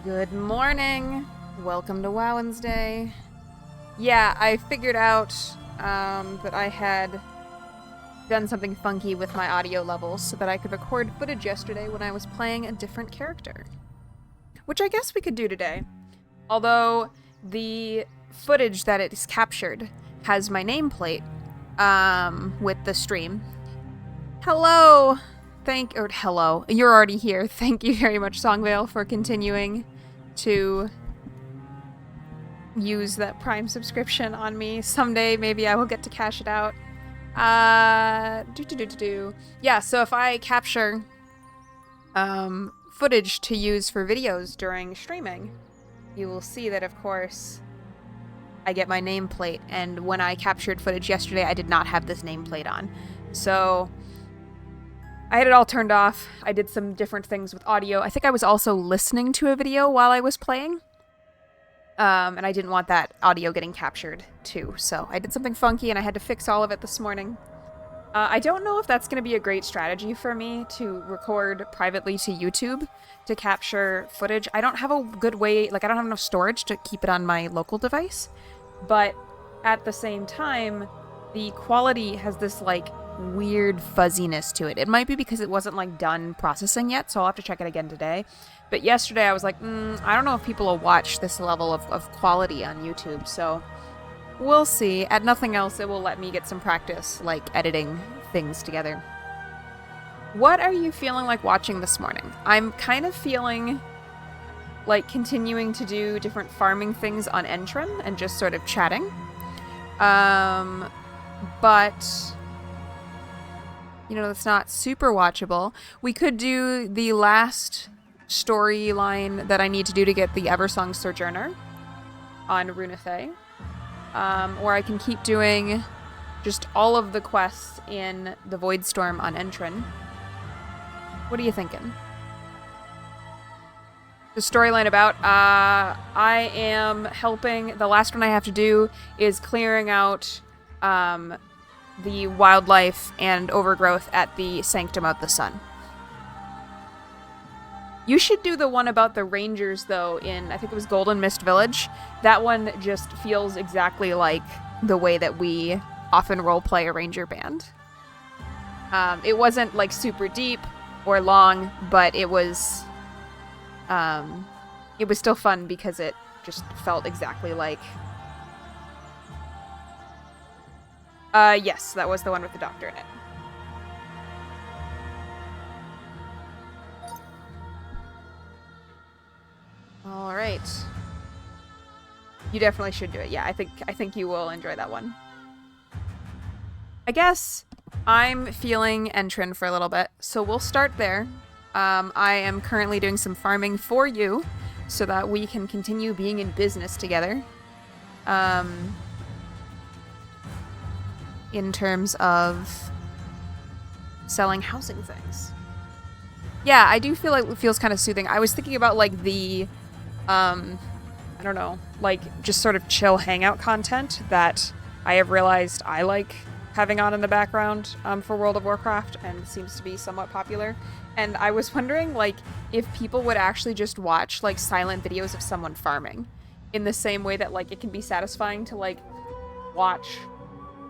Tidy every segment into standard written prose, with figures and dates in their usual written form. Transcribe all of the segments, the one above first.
Good morning. Welcome to WoWensday. Yeah, I figured out that I had done something funky with my audio levels so that I could record footage yesterday when I was playing a different character. Which I guess we could do today. Although the footage that it is captured has my nameplate with the stream. Hello! Hello. You're already here. Thank you very much, Songvale, for continuing to use that Prime subscription on me. Someday, maybe I will get to cash it out. Yeah, so if I capture footage to use for videos during streaming, you will see that, of course, I get my nameplate. And when I captured footage yesterday, I did not have this nameplate on. So I had it all turned off. I did some different things with audio. I think I was also listening to a video while I was playing. And I didn't want that audio getting captured, too. So I did something funky, and I had to fix all of it this morning. I don't know if that's going to be a great strategy for me to record privately to YouTube to capture footage. I don't have a good way, I don't have enough storage to keep it on my local device. But at the same time, the quality has this, weird fuzziness to it. It might be because it wasn't done processing yet, so I'll have to check it again today. But yesterday I was like, I don't know if people will watch this level of quality on YouTube, so we'll see. At nothing else, it will let me get some practice, editing things together. What are you feeling like watching this morning? I'm kind of feeling like continuing to do different farming things on Entren and just sort of chatting. But it's not super watchable. We could do the last storyline that I need to do to get the Eversong Sojourner on Runethay. Or I can keep doing just all of the quests in the Voidstorm on Entren. What are you thinking? The storyline about, I am helping, the last one I have to do is clearing out, the wildlife and overgrowth at the Sanctum of the Sun. You should do the one about the rangers, though, in, I think it was Golden Mist Village. That one just feels exactly like the way that we often roleplay a ranger band. It wasn't, super deep or long, but it was still fun because it just felt exactly like... yes, that was the one with the doctor in it. All right. You definitely should do it. Yeah, I think you will enjoy that one. I guess I'm feeling Entren for a little bit, so we'll start there. I am currently doing some farming for you so that we can continue being in business together. In terms of selling housing things. Yeah, I do feel like it feels kind of soothing. I was thinking about the, I don't know, just sort of chill hangout content that I have realized I like having on in the background for World of Warcraft and seems to be somewhat popular. And I was wondering, if people would actually just watch, silent videos of someone farming in the same way that, it can be satisfying to, watch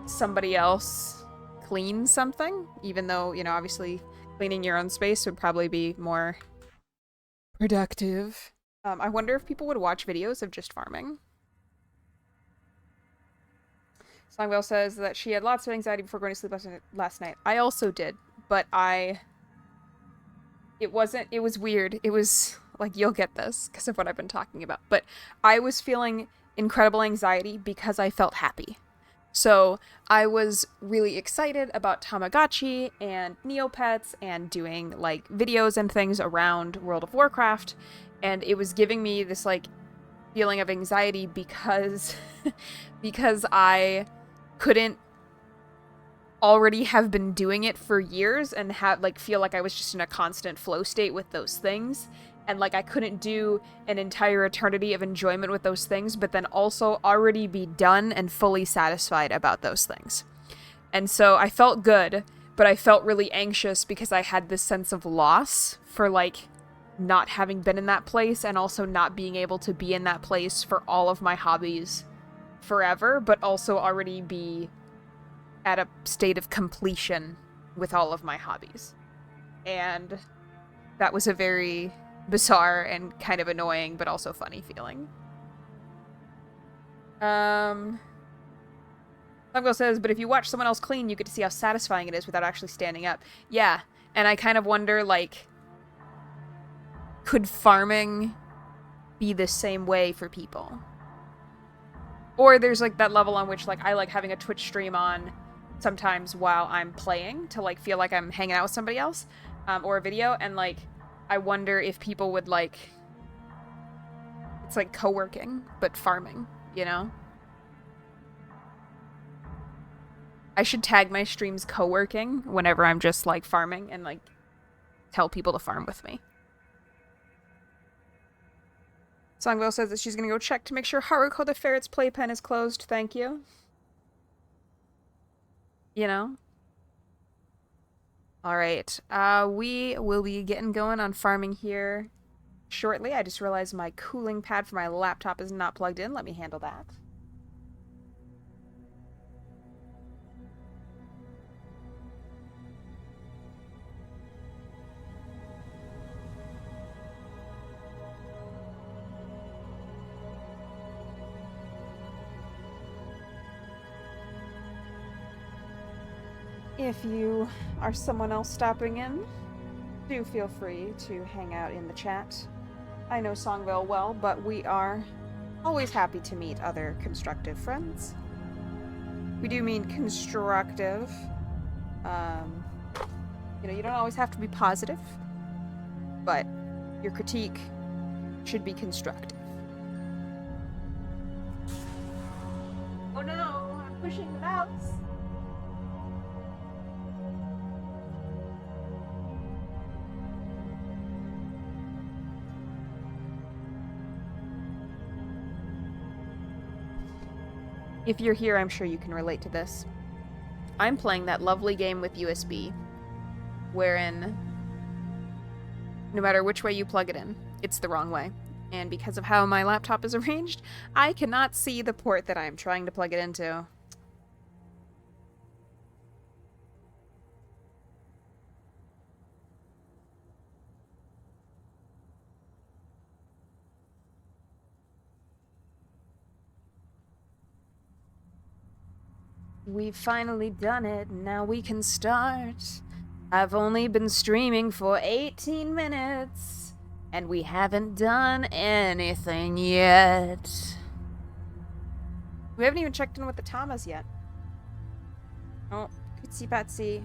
somebody else clean something, even though, obviously cleaning your own space would probably be more productive. I wonder if people would watch videos of just farming. Songvale says that she had lots of anxiety before going to sleep last night. I also did, but it was weird. It was, you'll get this because of what I've been talking about, but I was feeling incredible anxiety because I felt happy. So I was really excited about Tamagotchi and Neopets and doing videos and things around World of Warcraft, and it was giving me this feeling of anxiety because because I couldn't already have been doing it for years and have feel like I was just in a constant flow state with those things. And I couldn't do an entire eternity of enjoyment with those things, but then also already be done and fully satisfied about those things. And so I felt good, but I felt really anxious because I had this sense of loss for not having been in that place and also not being able to be in that place for all of my hobbies forever, but also already be at a state of completion with all of my hobbies. And that was a very bizarre and kind of annoying, but also funny feeling. Sungo says, but if you watch someone else clean, you get to see how satisfying it is without actually standing up. Yeah, and I kind of wonder, like, could farming be the same way for people? Or there's, like, that level on which, like, I like having a Twitch stream on sometimes while I'm playing to, like, feel like I'm hanging out with somebody else, or a video, and, like, I wonder if people would, like, it's like co-working, but farming, you know? I should tag my streams co-working whenever I'm just, like, farming and, like, tell people to farm with me. Songville says that she's gonna go check to make sure Haruko the Ferret's playpen is closed. Thank you. You know? Alright. We will be getting going on farming here shortly. I just realized my cooling pad for my laptop is not plugged in. Let me handle that. If you are someone else stopping in, do feel free to hang out in the chat. I know Songville well, but we are always happy to meet other constructive friends. We do mean constructive. You know, you don't always have to be positive, but your critique should be constructive. Oh no, I'm pushing the mouse. If you're here, I'm sure you can relate to this. I'm playing that lovely game with USB, wherein no matter which way you plug it in, it's the wrong way. And because of how my laptop is arranged, I cannot see the port that I'm trying to plug it into. We've finally done it, now we can start. I've only been streaming for 18 minutes, and we haven't done anything yet. We haven't even checked in with the Tamas yet. Oh, Pitsy Patsy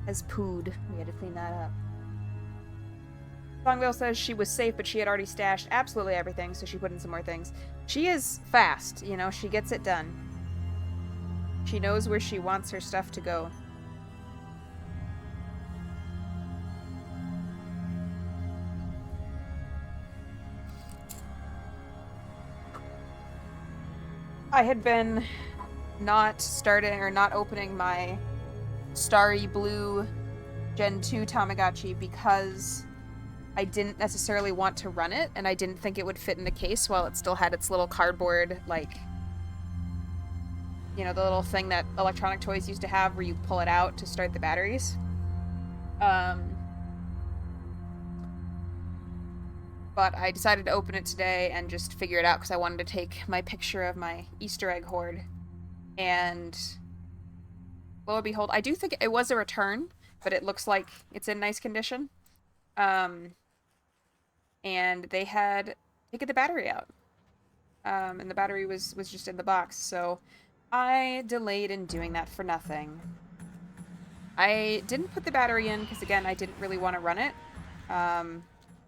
has pooed. We had to clean that up. Songville says she was safe, but she had already stashed absolutely everything, so she put in some more things. She is fast, you know, she gets it done. She knows where she wants her stuff to go. I had been not opening my Starry Blue Gen 2 Tamagotchi because I didn't necessarily want to run it, and I didn't think it would fit in the case while it still had its little cardboard, like, you know, the little thing that electronic toys used to have where you pull it out to start the batteries. But I decided to open it today and just figure it out because I wanted to take my picture of my Easter egg hoard. And lo and behold, I do think it was a return, but it looks like it's in nice condition. And they had taken the battery out. And the battery was just in the box, so I delayed in doing that for nothing. I didn't put the battery in because, again, I didn't really want to run it.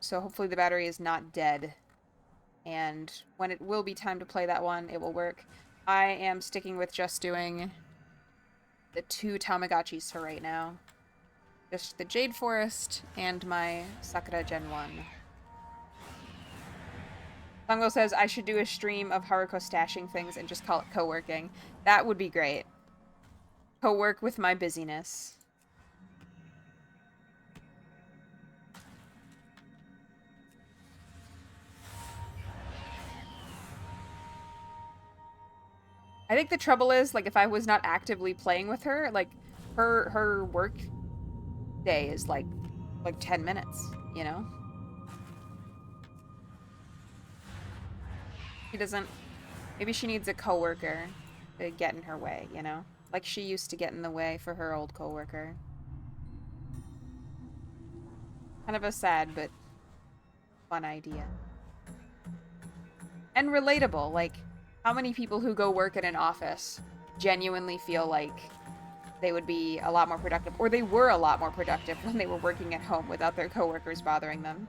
So hopefully the battery is not dead. And when it will be time to play that one, it will work. I am sticking with just doing the 2 Tamagotchis for right now. Just the Jade Forest and my Sakura Gen 1. Bungo says I should do a stream of Haruko stashing things and just call it co-working. That would be great. Co-work with my busyness. I think the trouble is, like, if I was not actively playing with her, like, her work day is, like 10 minutes, you know? She doesn't... Maybe she needs a coworker to get in her way, you know? Like she used to get in the way for her old coworker. Kind of a sad but fun idea. And relatable. Like, how many people who go work at an office genuinely feel like they would be a lot more productive, or they were a lot more productive when they were working at home without their coworkers bothering them?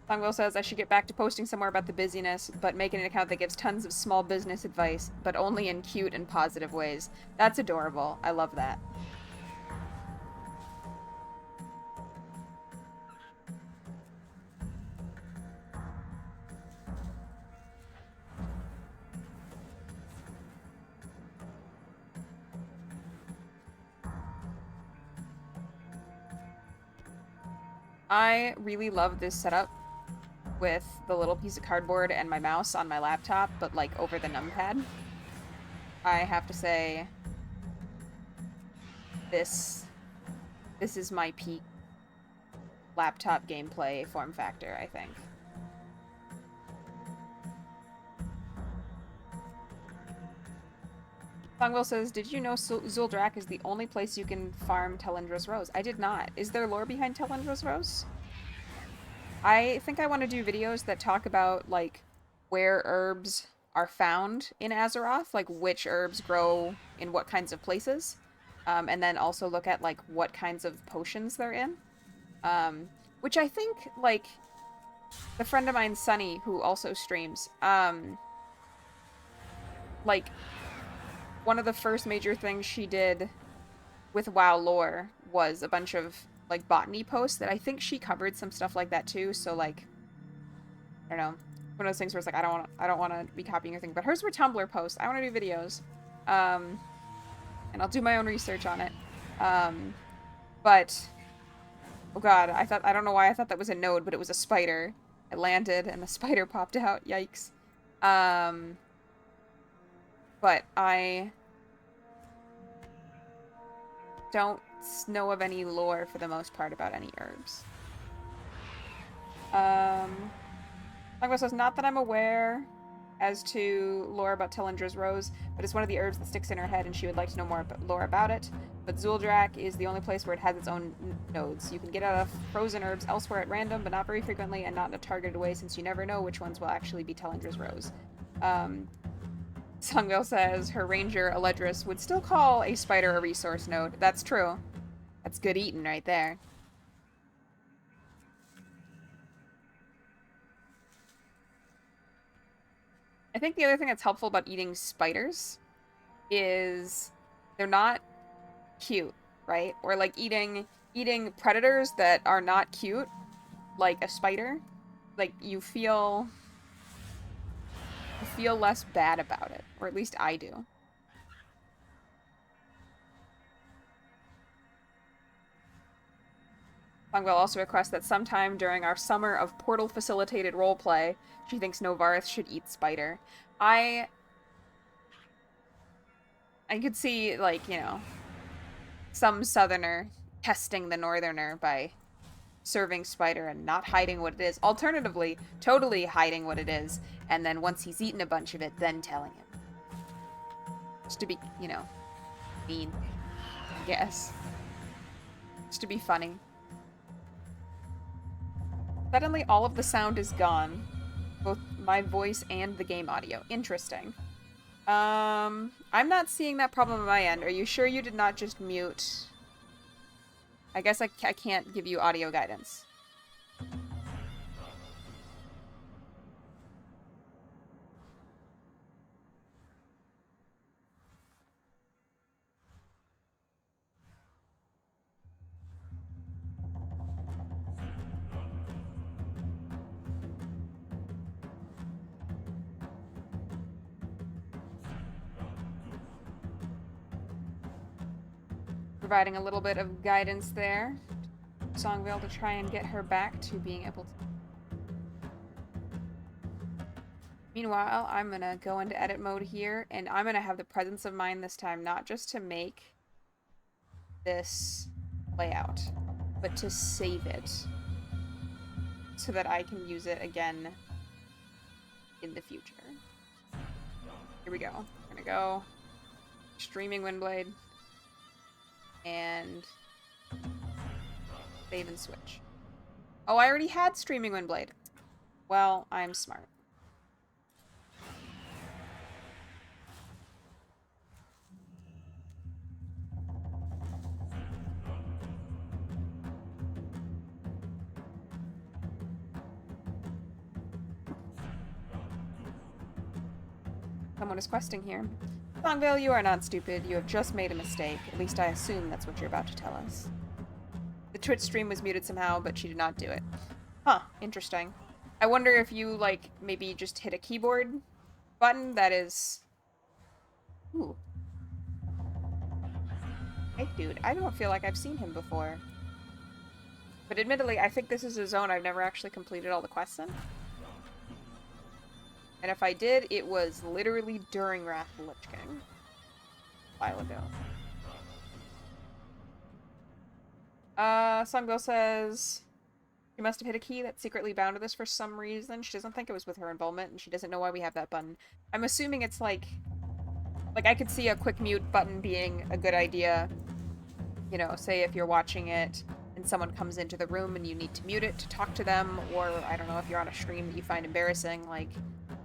Songwell says, I should get back to posting somewhere about the busyness, but make an account that gives tons of small business advice, but only in cute and positive ways. That's adorable. I love that. I really love this setup with the little piece of cardboard and my mouse on my laptop, but like over the numpad. I have to say, this is my peak laptop gameplay form factor, I think. Songwell says, did you know Zuldrak is the only place you can farm Telendra's Rose? I did not. Is there lore behind Telendra's Rose? I think I want to do videos that talk about, like, where herbs are found in Azeroth, like, which herbs grow in what kinds of places, and then also look at, like, what kinds of potions they're in. Which I think, like, the friend of mine, Sunny, who also streams, like, one of the first major things she did with WoW lore was a bunch of, like, botany posts that I think she covered some stuff like that too, so, like, I don't know, one of those things where it's like, I don't want to be copying your thing, but hers were Tumblr posts. I want to do videos, and I'll do my own research on it, but, oh god, I don't know why I thought that was a node, but it was a spider. It landed, and the spider popped out, yikes. But I don't know of any lore, for the most part, about any herbs. Longbow says, not that I'm aware as to lore about Telendra's Rose, but it's one of the herbs that sticks in her head, and she would like to know more lore about it. But Zuldrak is the only place where it has its own nodes. You can get out of frozen herbs elsewhere at random, but not very frequently, and not in a targeted way, since you never know which ones will actually be Telendra's Rose. Sungville says her ranger, Eledris, would still call a spider a resource node. That's true. That's good eating right there. I think the other thing that's helpful about eating spiders is they're not cute, right? Or like eating predators that are not cute, like a spider. Like, you feel less bad about it, or at least I do. Longwell also requests that sometime during our summer of portal-facilitated roleplay, she thinks Novarith should eat spider. I could see, like, you know, some southerner testing the northerner by serving spider and not hiding what it is. Alternatively, totally hiding what it is, and then once he's eaten a bunch of it, then telling him. Just to be, you know, mean, I guess. Just to be funny. Suddenly all of the sound is gone. Both my voice and the game audio. Interesting. I'm not seeing that problem on my end. Are you sure you did not just mute? I guess I can't give you audio guidance. Providing a little bit of guidance there. Songvale to try and get her back to being able to. Meanwhile, I'm gonna go into edit mode here, and I'm gonna have the presence of mind this time, not just to make this layout, but to save it so that I can use it again in the future. Here we go. We're gonna go streaming Windblade and save and switch. Oh, I already had streaming Windblade. Well, I'm smart. Someone is questing here. Songvale, you are not stupid. You have just made a mistake. At least I assume that's what you're about to tell us. The Twitch stream was muted somehow, but she did not do it. Huh, interesting. I wonder if you, like, maybe just hit a keyboard button that is... Ooh. Hey, dude, I don't feel like I've seen him before. But admittedly, I think this is a zone I've never actually completed all the quests in. And if I did, it was literally during Wrath of the Lich King. A while ago. Sungirl says she must have hit a key that's secretly bound to this for some reason. She doesn't think it was with her involvement, and she doesn't know why we have that button. I'm assuming it's like I could see a quick mute button being a good idea. You know, say if you're watching it and someone comes into the room and you need to mute it to talk to them, or I don't know, if you're on a stream that you find embarrassing, like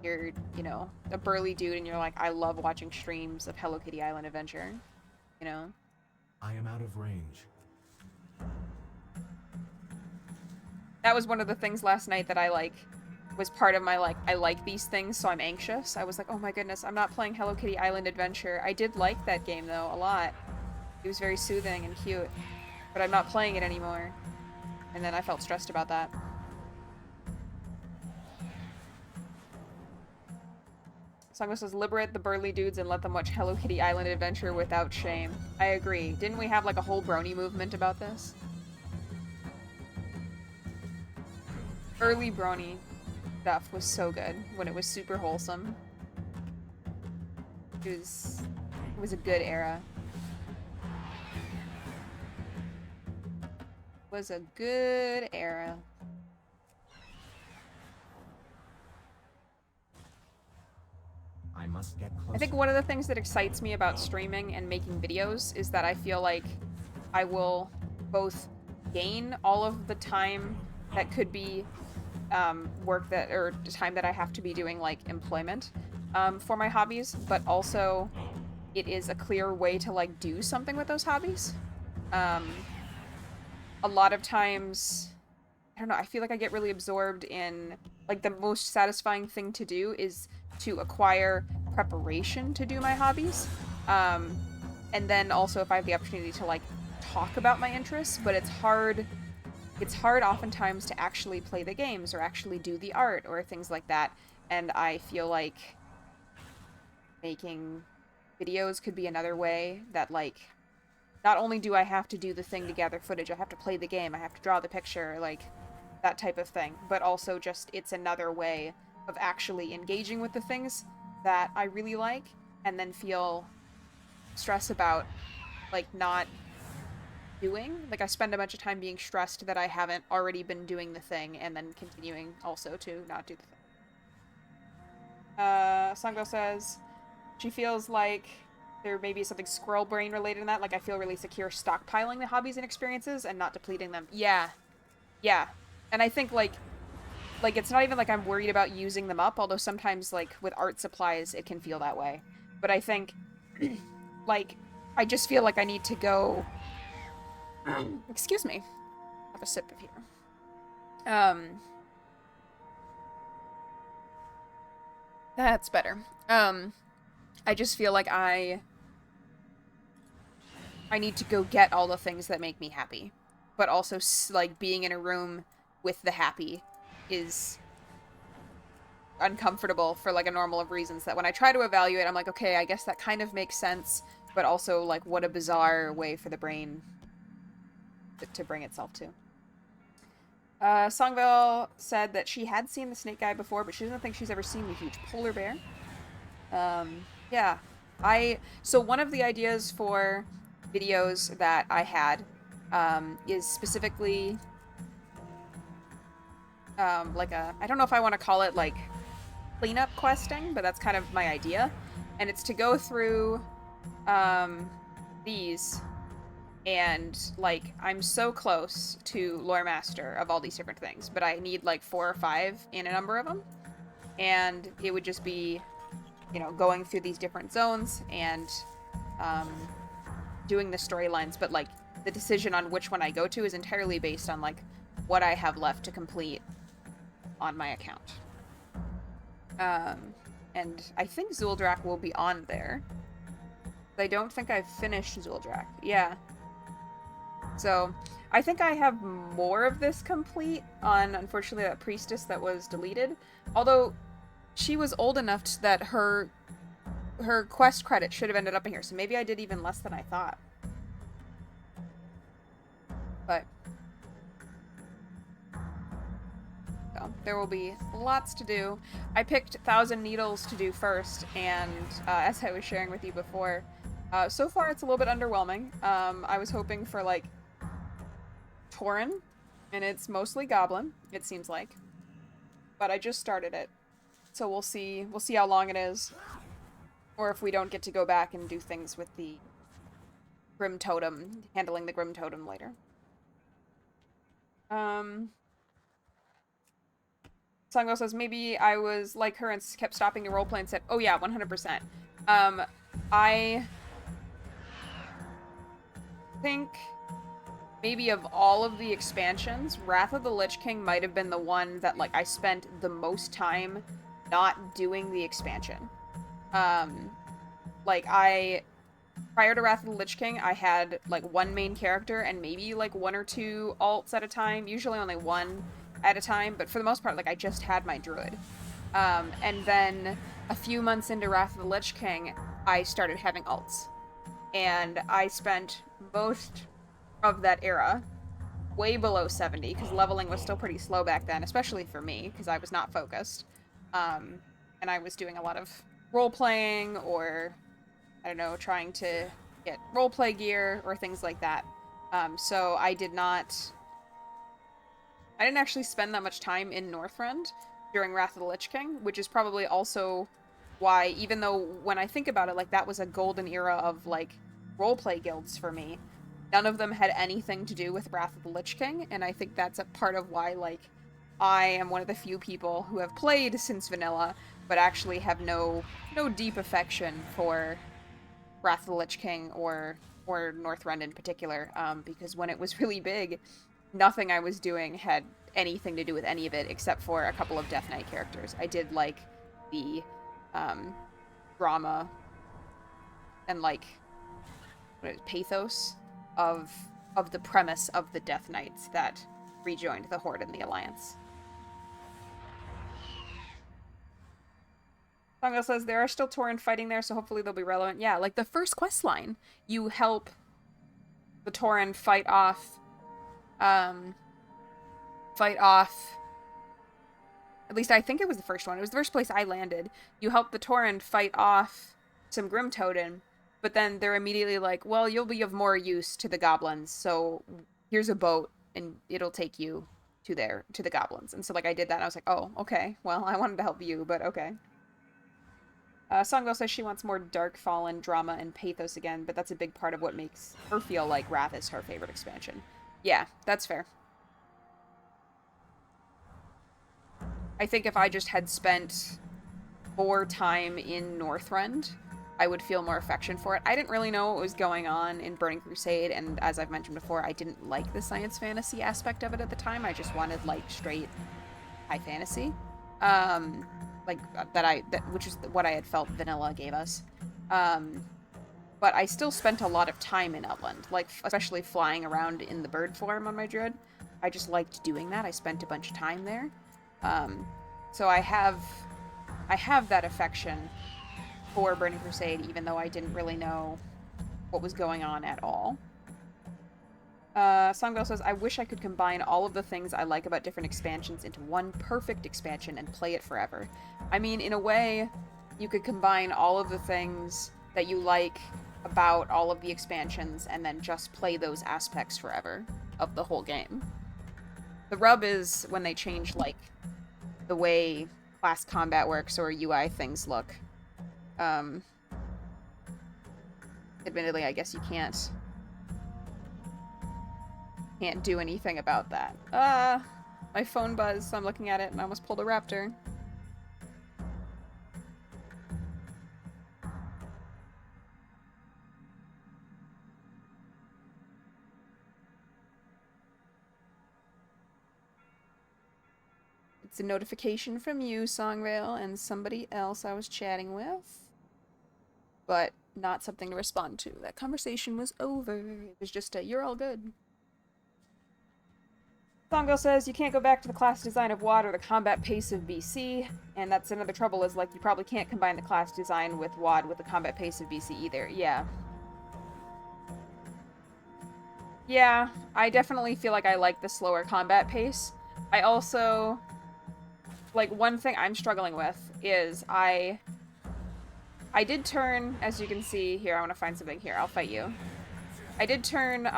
you're, you know, a burly dude and you're like, I love watching streams of Hello Kitty Island Adventure, you know? I am out of range. That was one of the things last night that I, like, was part of my, like, I like these things, so I'm anxious. I was like, oh my goodness, I'm not playing Hello Kitty Island Adventure. I did like that game, though, a lot. It was very soothing and cute. But I'm not playing it anymore. And then I felt stressed about that. Songwell says, liberate the burly dudes and let them watch Hello Kitty Island Adventure without shame. I agree. Didn't we have, like, a whole brony movement about this? Early brony stuff was so good when it was super wholesome. It was a good era. Was a good era. I must get closer. I think one of the things that excites me about streaming and making videos is that I feel like I will both gain all of the time that could be work that, or time that I have to be doing, like, employment for my hobbies, but also it is a clear way to, like, do something with those hobbies. A lot of times, I don't know, I feel like I get really absorbed in, like, the most satisfying thing to do is to acquire preparation to do my hobbies. And then also if I have the opportunity to, like, talk about my interests, but it's hard oftentimes to actually play the games or actually do the art or things like that. And I feel like making videos could be another way that, like, not only do I have to do the thing to gather footage, I have to play the game, I have to draw the picture, like, that type of thing. But also just, it's another way of actually engaging with the things that I really like, and then feel stress about, like, not doing. Like, I spend a bunch of time being stressed that I haven't already been doing the thing, and then continuing also to not do the thing. Songdo says she feels like there may be something squirrel brain related in that. Like, I feel really secure stockpiling the hobbies and experiences and not depleting them. Yeah. Yeah. And I think, like, it's not even like I'm worried about using them up, although sometimes, like, with art supplies, it can feel that way. But I think, like, I just feel like I need to go... Excuse me. Have a sip of here. That's better. I just feel like I need to go get all the things that make me happy. But also, like, being in a room with the happy is uncomfortable for, like, a normal of reasons that when I try to evaluate, I'm like, okay, I guess that kind of makes sense, but also, like, what a bizarre way for the brain to bring itself to. Songville said that she had seen the snake guy before, but she doesn't think she's ever seen the huge polar bear. Yeah. So one of the ideas for videos that I had is specifically like I don't know if I want to call it like cleanup questing, but that's kind of my idea. And it's to go through um, these and like I'm so close to lore master of all these different things, but I need like 4 or 5 in a number of them. And it would just be, going through these different zones and um, doing the storylines, but like the decision on which one I go to is entirely based on like what I have left to complete on my account. And I think Zuldrak will be on there. I don't think I've finished Zuldrak. Yeah. So I think I have more of this complete on, unfortunately, that priestess that was deleted. Although she was old enough that her quest credit should have ended up in here. So maybe I did even less than I thought. But so there will be lots to do. I picked 1,000 Needles to do first, and as I was sharing with you before, so far it's a little bit underwhelming. I was hoping for like Tauren, and it's mostly Goblin, it seems like. But I just started it, so we'll see how long it is, or if we don't get to go back and do things with the Grim Totem, handling the Grim Totem later. Sango says, maybe I was like her and kept stopping to roleplay and said, oh yeah, 100%. I think maybe of all of the expansions, Wrath of the Lich King might have been the one that like I spent the most time not doing the expansion. Prior to Wrath of the Lich King, I had like one main character and maybe like 1 or 2 alts at a time, usually only 1 at a time, but for the most part, like I just had my druid. And then a few months into Wrath of the Lich King, I started having alts. And I spent most of that era way below 70, because leveling was still pretty slow back then, especially for me, because I was not focused. And I was doing a lot of role-playing, or, I don't know, trying to get roleplay gear, or things like that. So I didn't actually spend that much time in Northrend during Wrath of the Lich King, which is probably also why, even though when I think about it, like, that was a golden era of, like, roleplay guilds for me, none of them had anything to do with Wrath of the Lich King, and I think that's a part of why, like, I am one of the few people who have played since vanilla, but actually have no deep affection for Wrath of the Lich King or Northrend in particular, because when it was really big, nothing I was doing had anything to do with any of it except for a couple of Death Knight characters. I did like the drama and like pathos of the premise of the Death Knights that rejoined the Horde and the Alliance. Songo says there are still Tauren fighting there, so hopefully they'll be relevant. Yeah, like the first quest line, you help the Tauren fight off at least I think it was the first one. It was the first place I landed. You help the Tauren fight off some Grim Totem, but then they're immediately like, well, you'll be of more use to the goblins, so here's a boat and it'll take you to the goblins. And so like I did that and I was like, oh, okay. Well, I wanted to help you, but okay. Songo says she wants more Dark Fallen drama and pathos again, but that's a big part of what makes her feel like Wrath is her favorite expansion. Yeah, that's fair. I think if I just had spent more time in Northrend, I would feel more affection for it. I didn't really know what was going on in Burning Crusade, and as I've mentioned before, I didn't like the science fantasy aspect of it at the time. I just wanted, like, straight high fantasy. Which is what I had felt vanilla gave us. But I still spent a lot of time in Upland, like, especially flying around in the bird form on my druid. I just liked doing that. I spent a bunch of time there. So I have that affection for Burning Crusade, even though I didn't really know what was going on at all. Songbell says, I wish I could combine all of the things I like about different expansions into one perfect expansion and play it forever. I mean, in a way, you could combine all of the things that you like about all of the expansions and then just play those aspects forever of the whole game. The rub is when they change, like, the way class combat works or UI things look. Admittedly, I guess you can't do anything about that. My phone buzzed, so I'm looking at it and I almost pulled a raptor. It's a notification from you, Songvale, and somebody else I was chatting with. But not something to respond to. That conversation was over. It was just a, you're all good. Songvale says, you can't go back to the class design of WoD or the combat pace of BC, and that's another trouble is, like, you probably can't combine the class design with WoD with the combat pace of BC either. Yeah. Yeah, I definitely feel like I like the slower combat pace. I also, like, one thing I'm struggling with is I did turn, as you can see here, I want to find something here, I'll fight you. I did turn,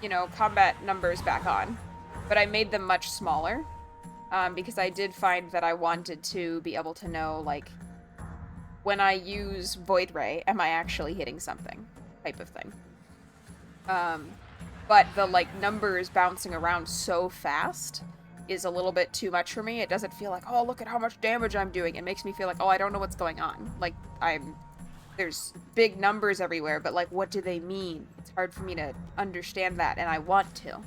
you know, combat numbers back on, but I made them much smaller, because I did find that I wanted to be able to know, like, when I use Void Ray, am I actually hitting something, type of thing. But the, like, numbers bouncing around so fast is a little bit too much for me. It doesn't feel like, oh, look at how much damage I'm doing. It makes me feel like, oh, I don't know what's going on. Like, there's big numbers everywhere, but, like, what do they mean? It's hard for me to understand that, and I want to.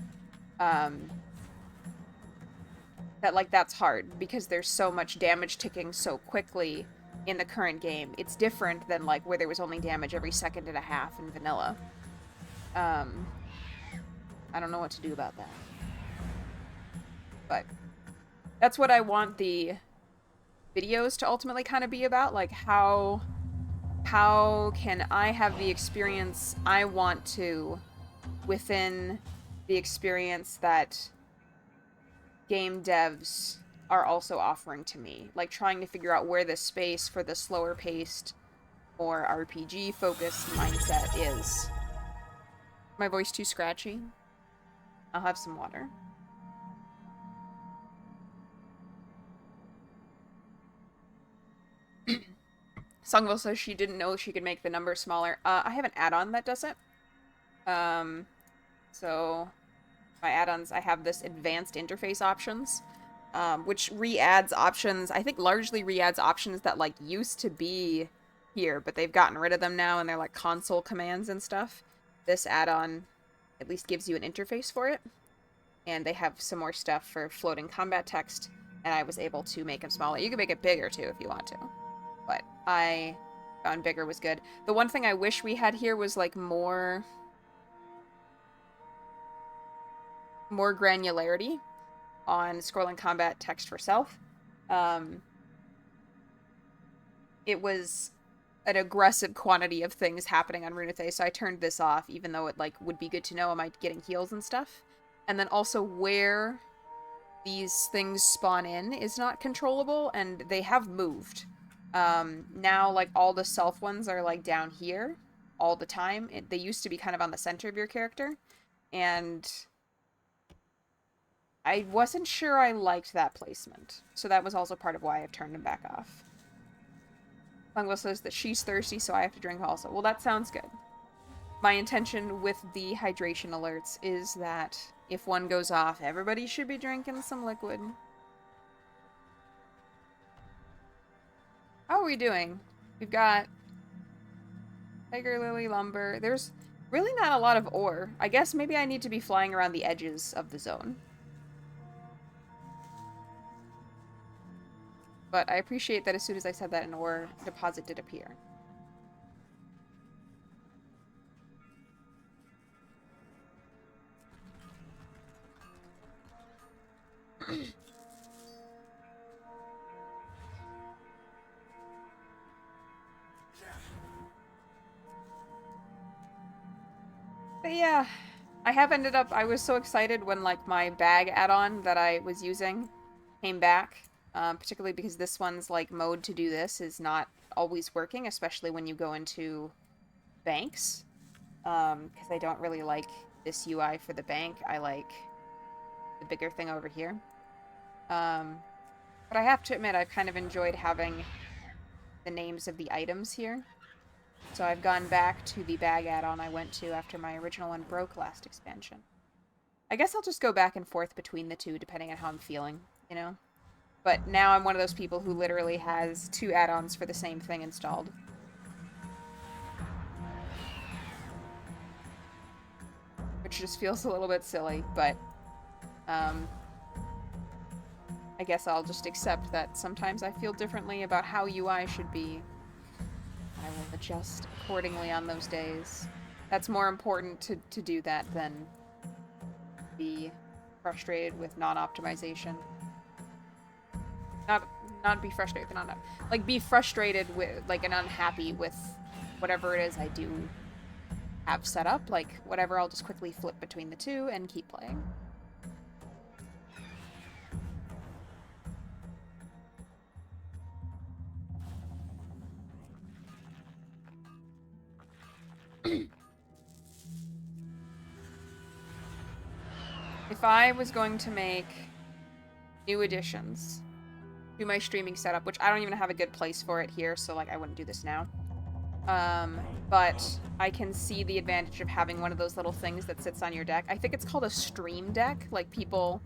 That's hard, because there's so much damage ticking so quickly in the current game. It's different than, like, where there was only damage every second and a half in vanilla. I don't know what to do about that. But that's what I want the videos to ultimately kind of be about. Like, how can I have the experience I want to within the experience that game devs are also offering to me. Like, trying to figure out where the space for the slower paced, more RPG focused mindset is. My voice too scratchy? I'll have some water. Sungville says she didn't know she could make the number smaller. I have an add-on that does it. So my add-ons, I have this advanced interface options, which re-adds options, I think largely re-adds options that, like, used to be here, but they've gotten rid of them now, and they're, like, console commands and stuff. This add-on at least gives you an interface for it, and they have some more stuff for floating combat text, and I was able to make them smaller. You can make it bigger, too, if you want to, but I found bigger was good. The one thing I wish we had here was, like, more granularity on scrolling combat text for self. It was an aggressive quantity of things happening on Runethe, so I turned this off, even though it, like, would be good to know am I getting heals and stuff. And then also where these things spawn in is not controllable, and they have moved. Now, like, all the self ones are, like, down here all the time. They used to be kind of on the center of your character, and I wasn't sure I liked that placement. So that was also part of why I've turned them back off. Lungwell says that she's thirsty, so I have to drink also. Well, that sounds good. My intention with the hydration alerts is that if one goes off, everybody should be drinking some liquid. How are we doing? We've got Tiger Lily Lumber. There's really not a lot of ore. I guess maybe I need to be flying around the edges of the zone. But I appreciate that as soon as I said that, an ore deposit did appear. But yeah, I was so excited when, like, my bag add-on that I was using came back, particularly because this one's, like, mode to do this is not always working, especially when you go into banks, because I don't really like this UI for the bank. I like the bigger thing over here. Um, but I have to admit, I've kind of enjoyed having the names of the items here. So I've gone back to the bag add-on I went to after my original one broke last expansion. I guess I'll just go back and forth between the two depending on how I'm feeling, you know? But now I'm one of those people who literally has 2 add-ons for the same thing installed. Which just feels a little bit silly, but um, I guess I'll just accept that sometimes I feel differently about how UI should be. I will adjust accordingly on those days. That's more important to do that than be frustrated with non-optimization. Not not be frustrated with non like be frustrated with like and unhappy with whatever it is I do have set up. Like whatever, I'll just quickly flip between the two and keep playing. If I was going to make new additions to my streaming setup, which I don't even have a good place for it here, so like I wouldn't do this now. But I can see the advantage of having one of those little things that sits on your deck. I think it's called a stream deck. Like people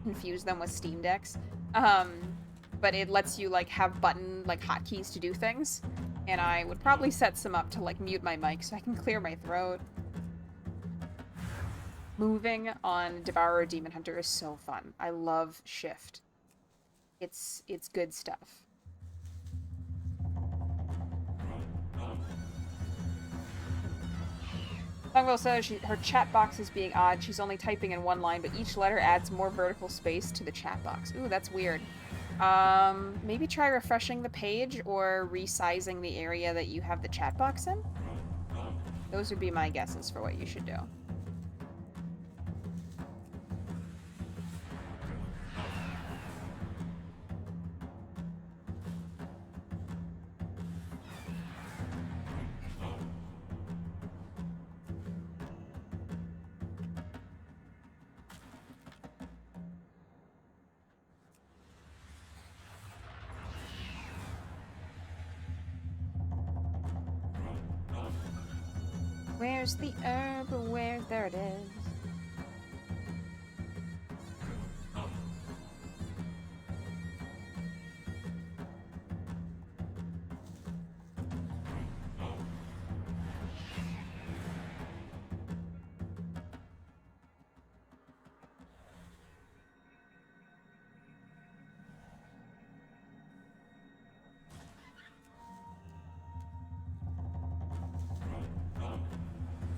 confuse them with Steam decks. But it lets you like have button like hotkeys to do things. And I would probably set some up to like mute my mic so I can clear my throat. Moving on Devourer Demon Hunter is so fun. I love Shift. It's good stuff. Songwell says her chat box is being odd. She's only typing in one line, but each letter adds more vertical space to the chat box. Ooh, that's weird. Maybe try refreshing the page or resizing the area that you have the chat box in? Those would be my guesses for what you should do. Where's the herb? There it is.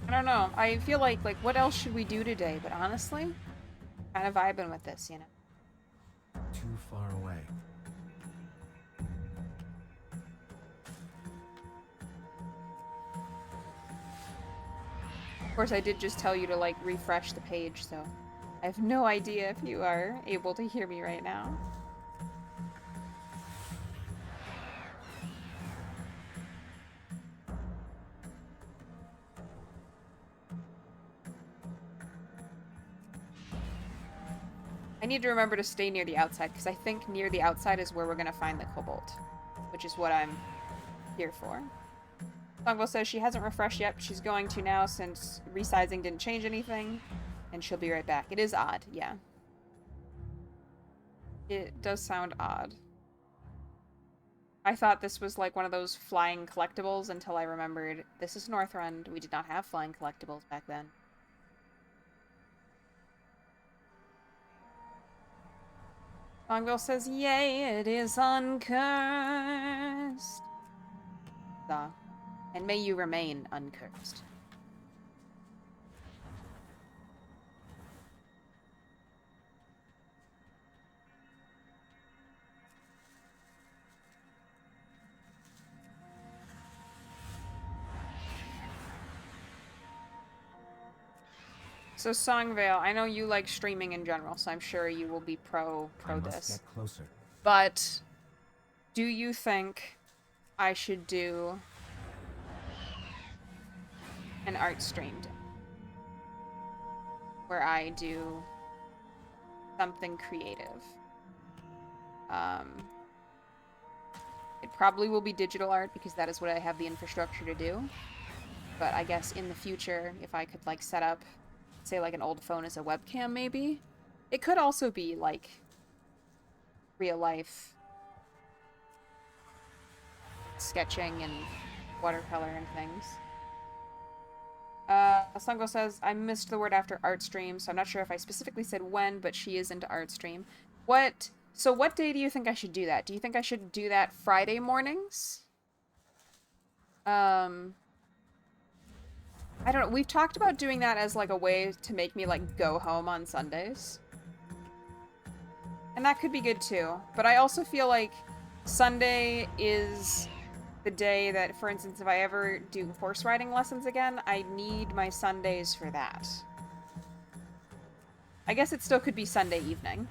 I don't know. I feel like what else should we do today? But honestly, kind of vibing with this, you know. Too far away. Of course, I did just tell you to like refresh the page, so I have no idea if you are able to hear me right now. I need to remember to stay near the outside, because I think near the outside is where we're going to find the Cobalt, which is what I'm here for. Songwell says she hasn't refreshed yet, but she's going to now since resizing didn't change anything, and she'll be right back. It is odd, yeah. It does sound odd. I thought this was like one of those flying collectibles until I remembered this is Northrend. We did not have flying collectibles back then. Longville says, yay, it is uncursed. And may you remain uncursed. So Songvale, I know you like streaming in general, so I'm sure you will be pro I must this. get closer. But do you think I should do an art stream day where I do something creative? It probably will be digital art because that is what I have the infrastructure to do. But I guess in the future, if I could like set up, say like an old phone as a webcam maybe, it could also be like real life sketching and watercolor and things. Sungo says, I missed the word after art stream, so I'm not sure if I specifically said when, but she is into art stream. So what day do you think I should do that? Do you think I should do that Friday mornings? I don't know. We've talked about doing that as like a way to make me like go home on Sundays. And that could be good too. But I also feel like Sunday is the day that, for instance, if I ever do horse riding lessons again, I need my Sundays for that. I guess it still could be Sunday evening.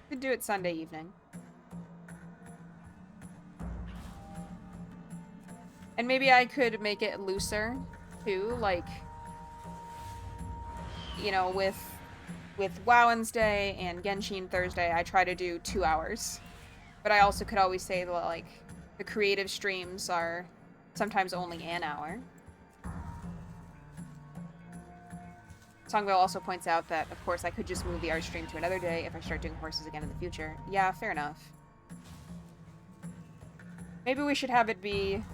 Could do it Sunday evening. And maybe I could make it looser too, like, you know, with WoWensday and Genshin Thursday, I try to do 2 hours. But I also could always say that, like, the creative streams are sometimes only an hour. Songville also points out that, of course, I could just move the art stream to another day if I start doing horses again in the future. Yeah, fair enough. Maybe we should have it be...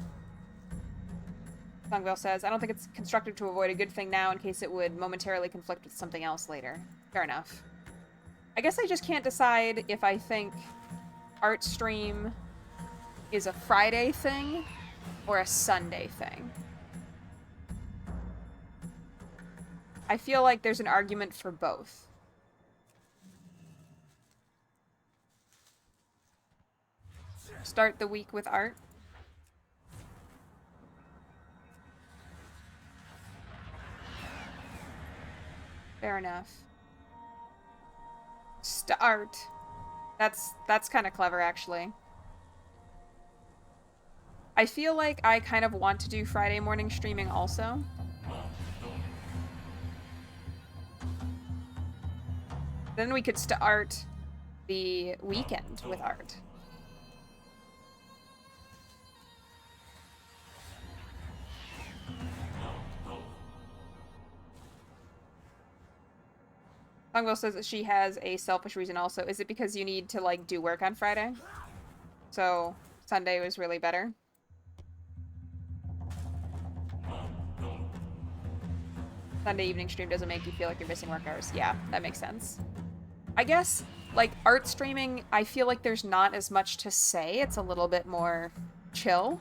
Songville says, I don't think it's constructive to avoid a good thing now in case it would momentarily conflict with something else later. Fair enough. I guess I just can't decide if I think art stream is a Friday thing or a Sunday thing. I feel like there's an argument for both. Start the week with art. Fair enough. Start. That's kind of clever, actually. I feel like I kind of want to do Friday morning streaming also. Then we could start the weekend with art. Songwell says that she has a selfish reason also. Is it because you need to, like, do work on Friday? So Sunday was really better? Sunday evening stream doesn't make you feel like you're missing work hours. Yeah, that makes sense. I guess, like, art streaming, I feel like there's not as much to say. It's a little bit more chill.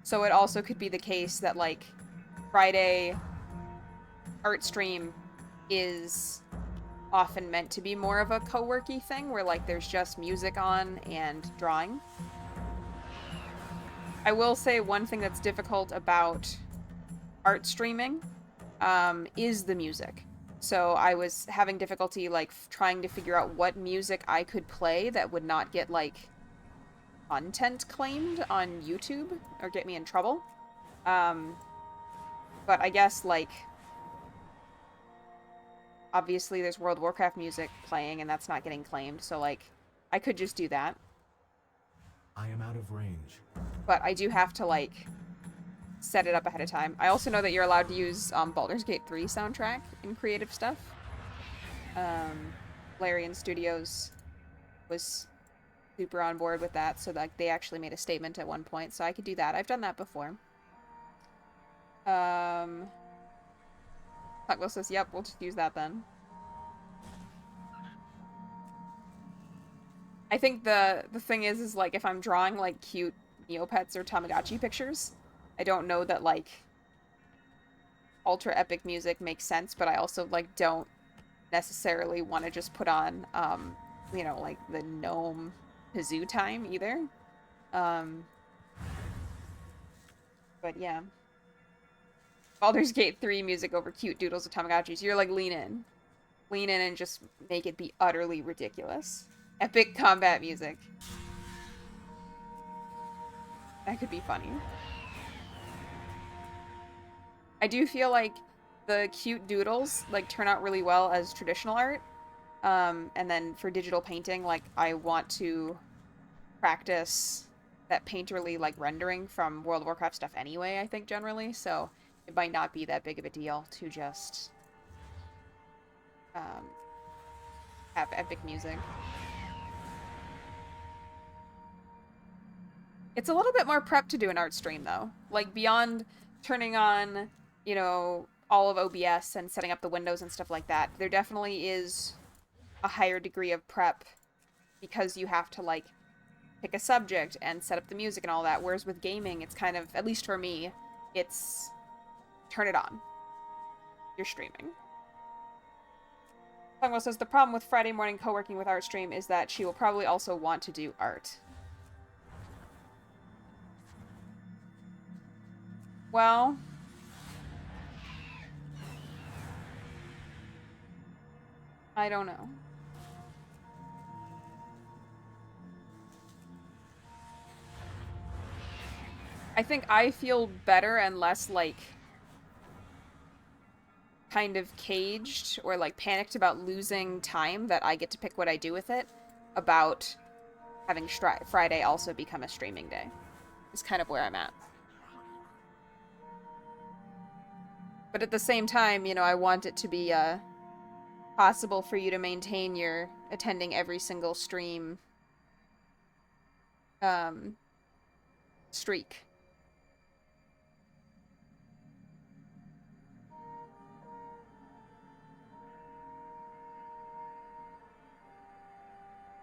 So it also could be the case that, like, Friday art stream is often meant to be more of a co-worky thing where, like, there's just music on and drawing. I will say one thing that's difficult about art streaming is the music. So I was having difficulty, like, trying to figure out what music I could play that would not get, like, content claimed on YouTube or get me in trouble. But I guess, like, obviously there's World of Warcraft music playing and that's not getting claimed, so, like, I could just do that. I am out of range. But I do have to, like, set it up ahead of time. I also know that you're allowed to use Baldur's Gate 3 soundtrack in creative stuff. Larian Studios was super on board with that, so, like, they actually made a statement at one point, so I could do that. I've done that before. Hotwheel says, yep, we'll just use that then. I think the thing is like, if I'm drawing, like, cute Neopets or Tamagotchi pictures, I don't know that, like, ultra epic music makes sense, but I also, like, don't necessarily want to just put on, you know, like, the gnome kazoo time either. But yeah. Baldur's Gate 3 music over cute doodles of Tamagotchis. You're like, lean in. Lean in and just make it be utterly ridiculous. Epic combat music. That could be funny. I do feel like the cute doodles like turn out really well as traditional art. And then for digital painting, like I want to practice that painterly like rendering from World of Warcraft stuff anyway, I think generally. So it might not be that big of a deal to just um, have epic music. It's a little bit more prep to do an art stream though. Like beyond turning on, you know, all of OBS and setting up the windows and stuff like that, there definitely is a higher degree of prep because you have to like pick a subject and set up the music and all that. Whereas with gaming, it's kind of, at least for me, it's turn it on. You're streaming. Songwell says the problem with Friday morning co-working with Art Stream is that she will probably also want to do art. Well, I don't know. I think I feel better and less like kind of caged or like panicked about losing time that I get to pick what I do with it about having Friday also become a streaming day. Is kind of where I'm at. But at the same time, you know, I want it to be possible for you to maintain your attending every single stream streak.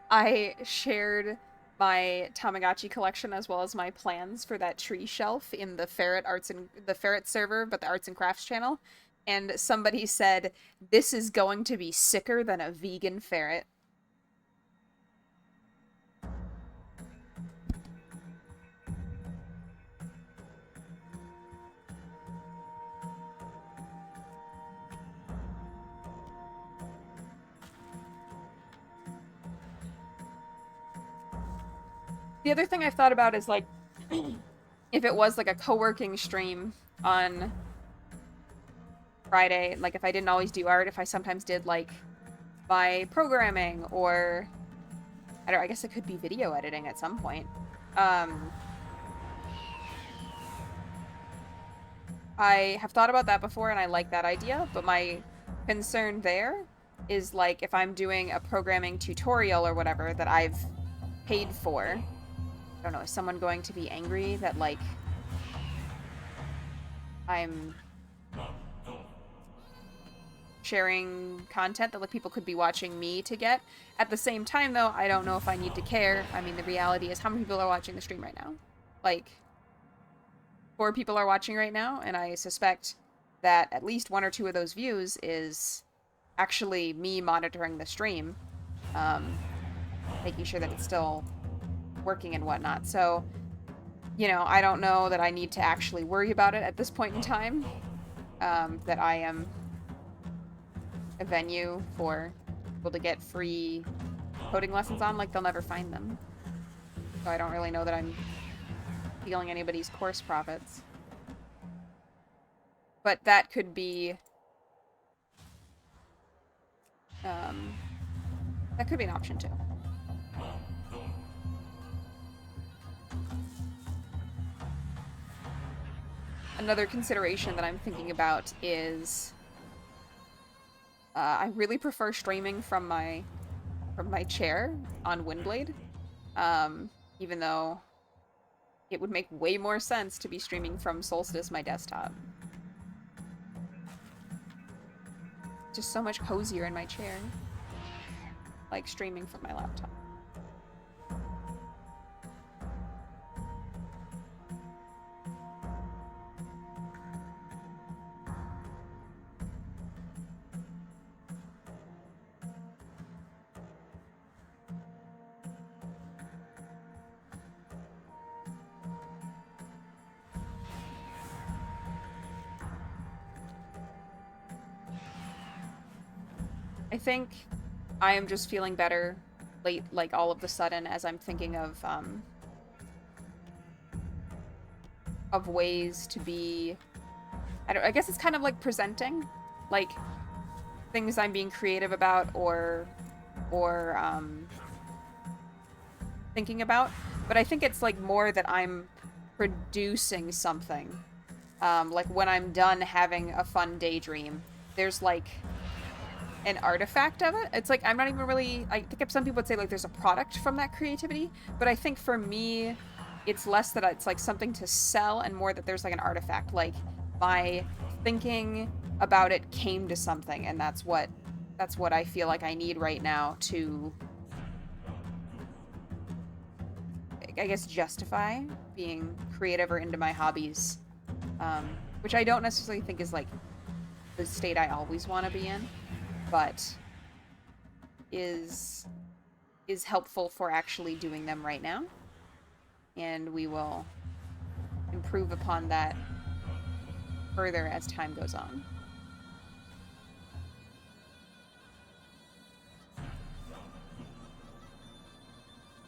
I shared my Tamagotchi collection as well as my plans for that tree shelf in the Ferret server, but the Arts and Crafts channel. And somebody said, "This is going to be sicker than a vegan ferret." The other thing I've thought about is like if it was like a co-working stream on Friday, like if I didn't always do art, if I sometimes did like my programming or I guess it could be video editing at some point. I have thought about that before and I like that idea, but my concern there is like if I'm doing a programming tutorial or whatever that I've paid for, I don't know, is someone going to be angry that like I'm sharing content that like people could be watching me to get? At the same time though, I don't know if I need to care. I mean, the reality is how many people are watching the stream right now? Like 4 people are watching right now, and I suspect that at least 1 or 2 of those views is actually me monitoring the stream, making sure that it's still working and whatnot. So, you know, I don't know that I need to actually worry about it at this point in time, that I am a venue for people to get free coding lessons on, like they'll never find them. So I don't really know that I'm stealing anybody's course profits. But that could be that could be an option too. Another consideration that I'm thinking about is I really prefer streaming from my chair on Windblade, even though it would make way more sense to be streaming from Solstice, my desktop. Just so much cozier in my chair, like streaming from my laptop. I think I am just feeling better late, like all of the sudden, as I'm thinking of ways to be. I guess it's kind of like presenting, like things I'm being creative about or thinking about. But I think it's like more that I'm producing something. Like when I'm done having a fun daydream, there's like an artifact of it. It's like I'm not even really. I think some people would say like there's a product from that creativity, but I think for me, it's less that it's like something to sell and more that there's like an artifact. Like my thinking about it came to something, and that's what I feel like I need right now to, I guess, justify being creative or into my hobbies, which I don't necessarily think is like the state I always want to be in, but is helpful for actually doing them right now, and we will improve upon that further as time goes on.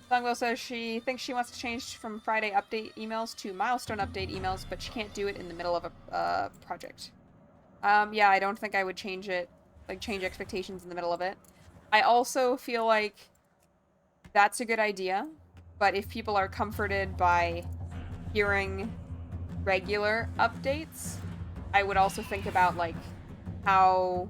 Songwell says she thinks she wants to change from Friday update emails to milestone update emails, but she can't do it in the middle of a project. Yeah, I don't think I would change it, like change expectations in the middle of it. I also feel like that's a good idea, but if people are comforted by hearing regular updates, I would also think about like how,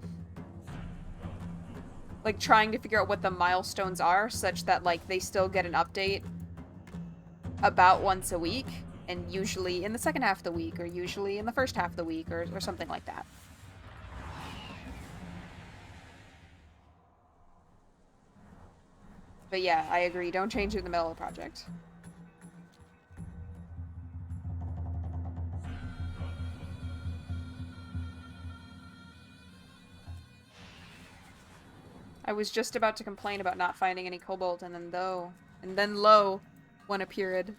like trying to figure out what the milestones are such that like they still get an update about once a week, and usually in the second half of the week or usually in the first half of the week or something like that. But yeah, I agree. Don't change it in the middle of the project. I was just about to complain about not finding any cobalt, and then lo, one appeared.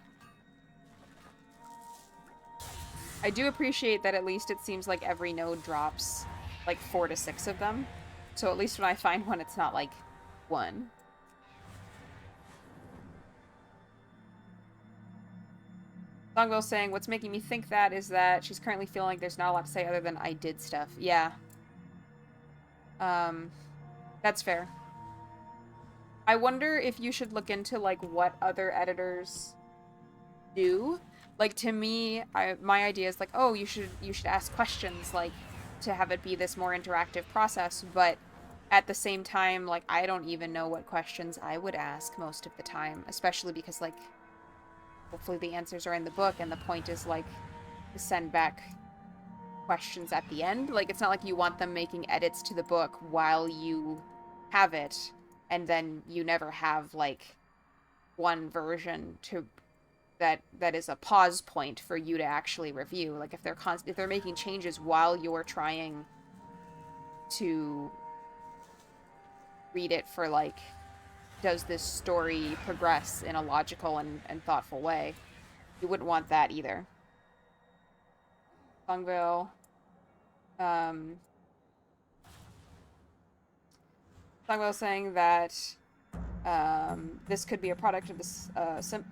I do appreciate that at least it seems like every node drops like 4 to 6 of them. So at least when I find one, it's not like 1. Longwell saying, what's making me think that is that she's currently feeling like there's not a lot to say other than I did stuff. Yeah. That's fair. I wonder if you should look into, like, what other editors do. Like, to me, my idea is, like, oh, you should ask questions, like, to have it be this more interactive process, but at the same time, like, I don't even know what questions I would ask most of the time, especially because, like, hopefully the answers are in the book, and the point is, like, to send back questions at the end. Like, it's not like you want them making edits to the book while you have it, and then you never have, like, one version to that is a pause point for you to actually review. Like, if they're making changes while you're trying to read it for, like, does this story progress in a logical and thoughtful way, you wouldn't want that either. Longville. Longville saying that this could be a product of this,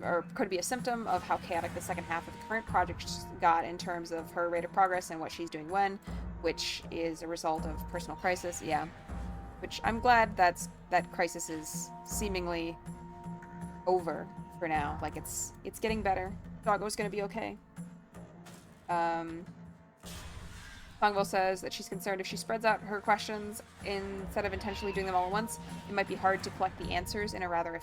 or could be a symptom of how chaotic the second half of the current project got in terms of her rate of progress and what she's doing when, which is a result of personal crisis. Yeah. Which I'm glad that crisis is seemingly over for now. Like, it's getting better. Doggo's gonna be okay. Longville says that she's concerned if she spreads out her questions instead of intentionally doing them all at once, it might be hard to collect the answers in a rather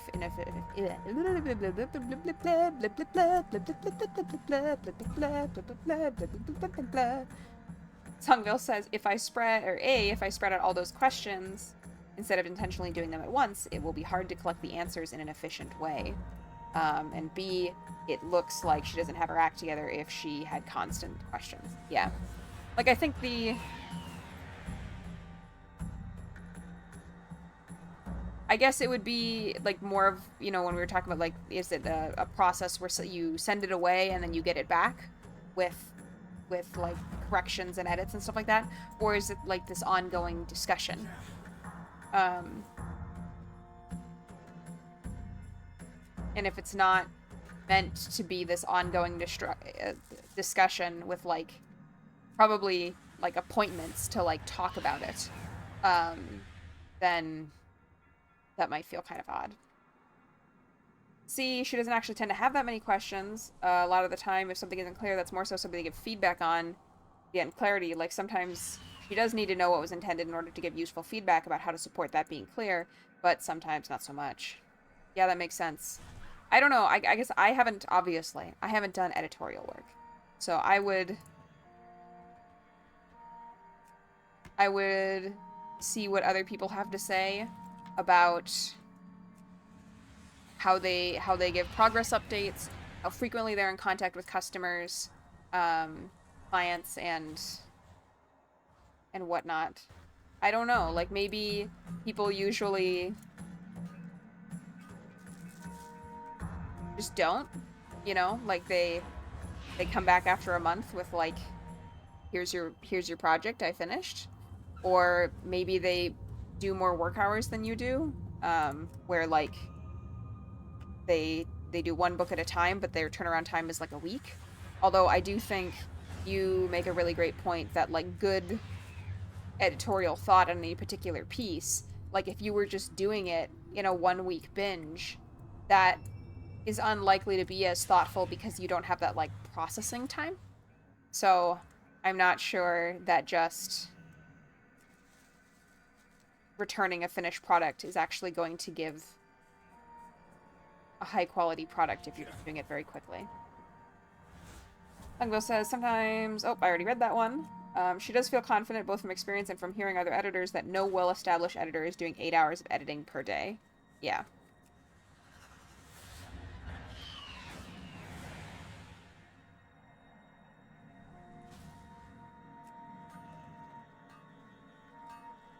Longville says if I spread out all those questions instead of intentionally doing them at once, it will be hard to collect the answers in an efficient way. And B, it looks like she doesn't have her act together if she had constant questions. Yeah. Like, I think I guess it would be, like, more of, you know, when we were talking about, like, is it a process where you send it away and then you get it back with like, corrections and edits and stuff like that? Or is it, like, this ongoing discussion? And if it's not meant to be this ongoing discussion with, like, probably, like, appointments to, like, talk about it, then that might feel kind of odd. C, she doesn't actually tend to have that many questions. A lot of the time, if something isn't clear, that's more so something to give feedback on, get clarity. Like, sometimes she does need to know what was intended in order to give useful feedback about how to support that being clear, but sometimes not so much. Yeah, that makes sense. I don't know. I guess I haven't, obviously, I haven't done editorial work. So I would see what other people have to say about how they give progress updates, how frequently they're in contact with customers, clients, and whatnot. I don't know. Like, maybe people usually just don't, you know? Like, they come back after a month with, like, here's your project, I finished. Or maybe they do more work hours than you do, where, like, they do one book at a time, but their turnaround time is like a week. Although I do think you make a really great point that, like, good editorial thought on any particular piece, like, if you were just doing it in a 1 week binge, that is unlikely to be as thoughtful because you don't have that, like, processing time. So I'm not sure that just returning a finished product is actually going to give a high quality product if you're just doing it very quickly. Lungbo says sometimes, oh, I already read that one. She does feel confident both from experience and from hearing other editors that no well-established editor is doing 8 hours of editing per day. Yeah.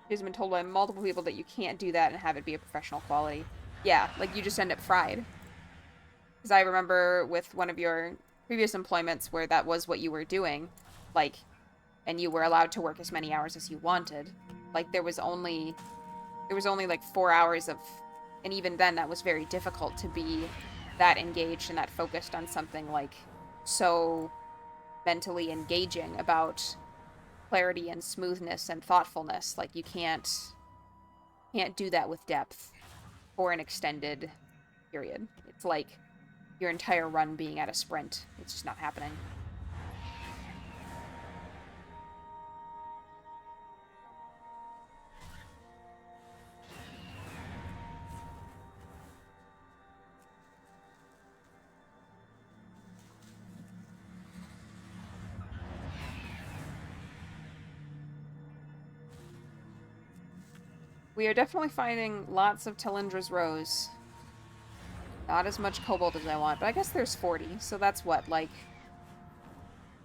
She's been told by multiple people that you can't do that and have it be a professional quality. Yeah, like, you just end up fried. Because I remember with one of your previous employments where that was what you were doing, like, and you were allowed to work as many hours as you wanted. Like, there was only like 4 hours of, and even then that was very difficult to be that engaged and that focused on something, like, so mentally engaging about clarity and smoothness and thoughtfulness. Like, you can't do that with depth for an extended period. It's like your entire run being at a sprint. It's just not happening. We are definitely finding lots of Talindra's Rose. Not as much cobalt as I want, but I guess there's 40, so that's what, like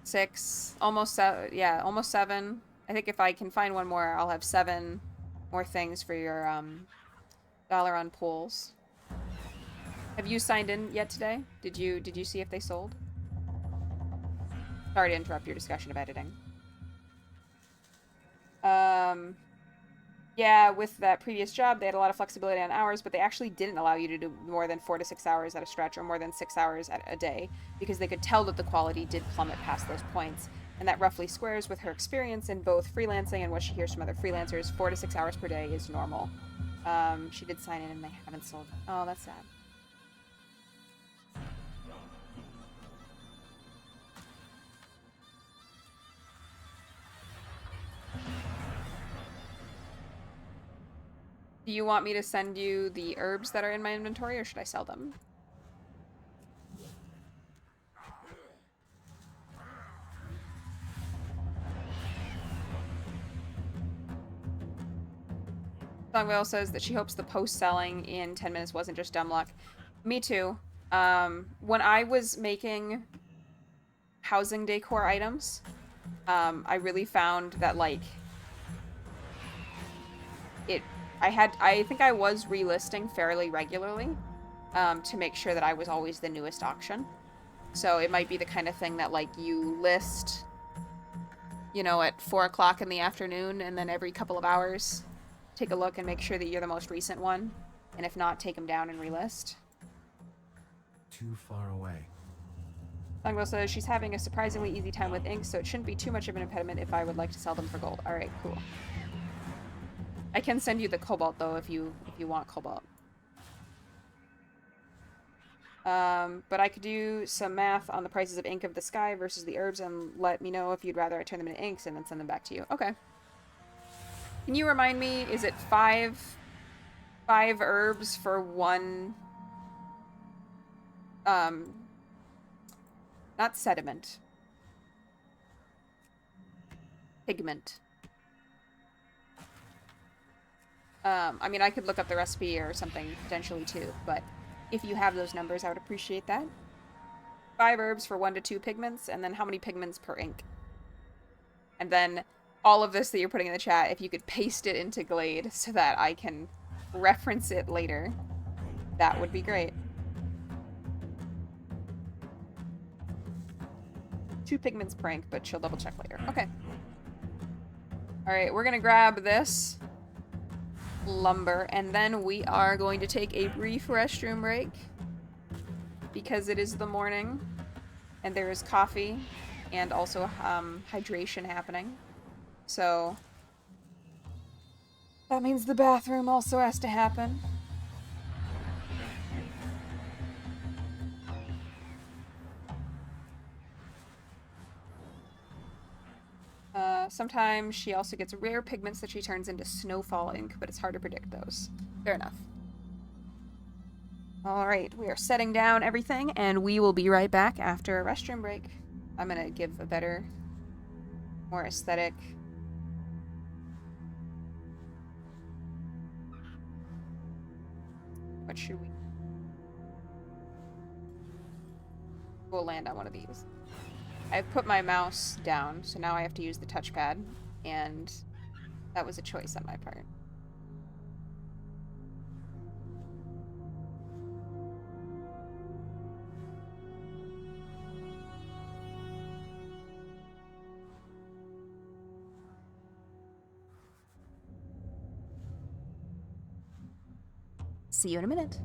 6, almost 7, yeah, almost 7. I think if I can find one more, I'll have 7 more things for your dollar on pools. Have you signed in yet today? Did you see if they sold? Sorry to interrupt your discussion of editing. Yeah, with that previous job, they had a lot of flexibility on hours, but they actually didn't allow you to do more than 4 to 6 hours at a stretch, or more than 6 hours at a day, because they could tell that the quality did plummet past those points. And that roughly squares with her experience in both freelancing and what she hears from other freelancers. 4 to 6 hours per day is normal. She did sign in and they haven't sold. Oh, that's sad. Do you want me to send you the herbs that are in my inventory, or should I sell them? Songwhale says that she hopes the post-selling in 10 minutes wasn't just dumb luck. Me too. When I was making housing decor items, I really found that, like, I think I was relisting fairly regularly, to make sure that I was always the newest auction. So it might be the kind of thing that, like, you list, you know, at 4 o'clock in the afternoon, and then every couple of hours take a look and make sure that you're the most recent one. And if not, take them down and relist. Too far away. Longbow says she's having a surprisingly easy time with ink, so it shouldn't be too much of an impediment if I would like to sell them for gold. Alright, cool. I can send you the cobalt, though, if you want cobalt. But I could do some math on the prices of ink of the sky versus the herbs and let me know if you'd rather I turn them into inks and then send them back to you. Okay. Can you remind me, is it five herbs for one, not sediment. Pigment. I mean, I could look up the recipe or something potentially too, but if you have those numbers, I would appreciate that. 5 herbs for 1 to 2 pigments, and then how many pigments per ink? And then all of this that you're putting in the chat, if you could paste it into Glade so that I can reference it later, that would be great. 2 pigments per ink, but she'll double check later. Okay. Alright, we're gonna grab this lumber, and then we are going to take a brief restroom break because it is the morning and there is coffee and also hydration happening. So that means the bathroom also has to happen. Sometimes she also gets rare pigments that she turns into snowfall ink, but it's hard to predict those. Fair enough. Alright, we are setting down everything, and we will be right back after a restroom break. I'm gonna give a better, more aesthetic... What should we... We'll land on one of these. I've put my mouse down, so now I have to use the touchpad, and that was a choice on my part. See you in a minute.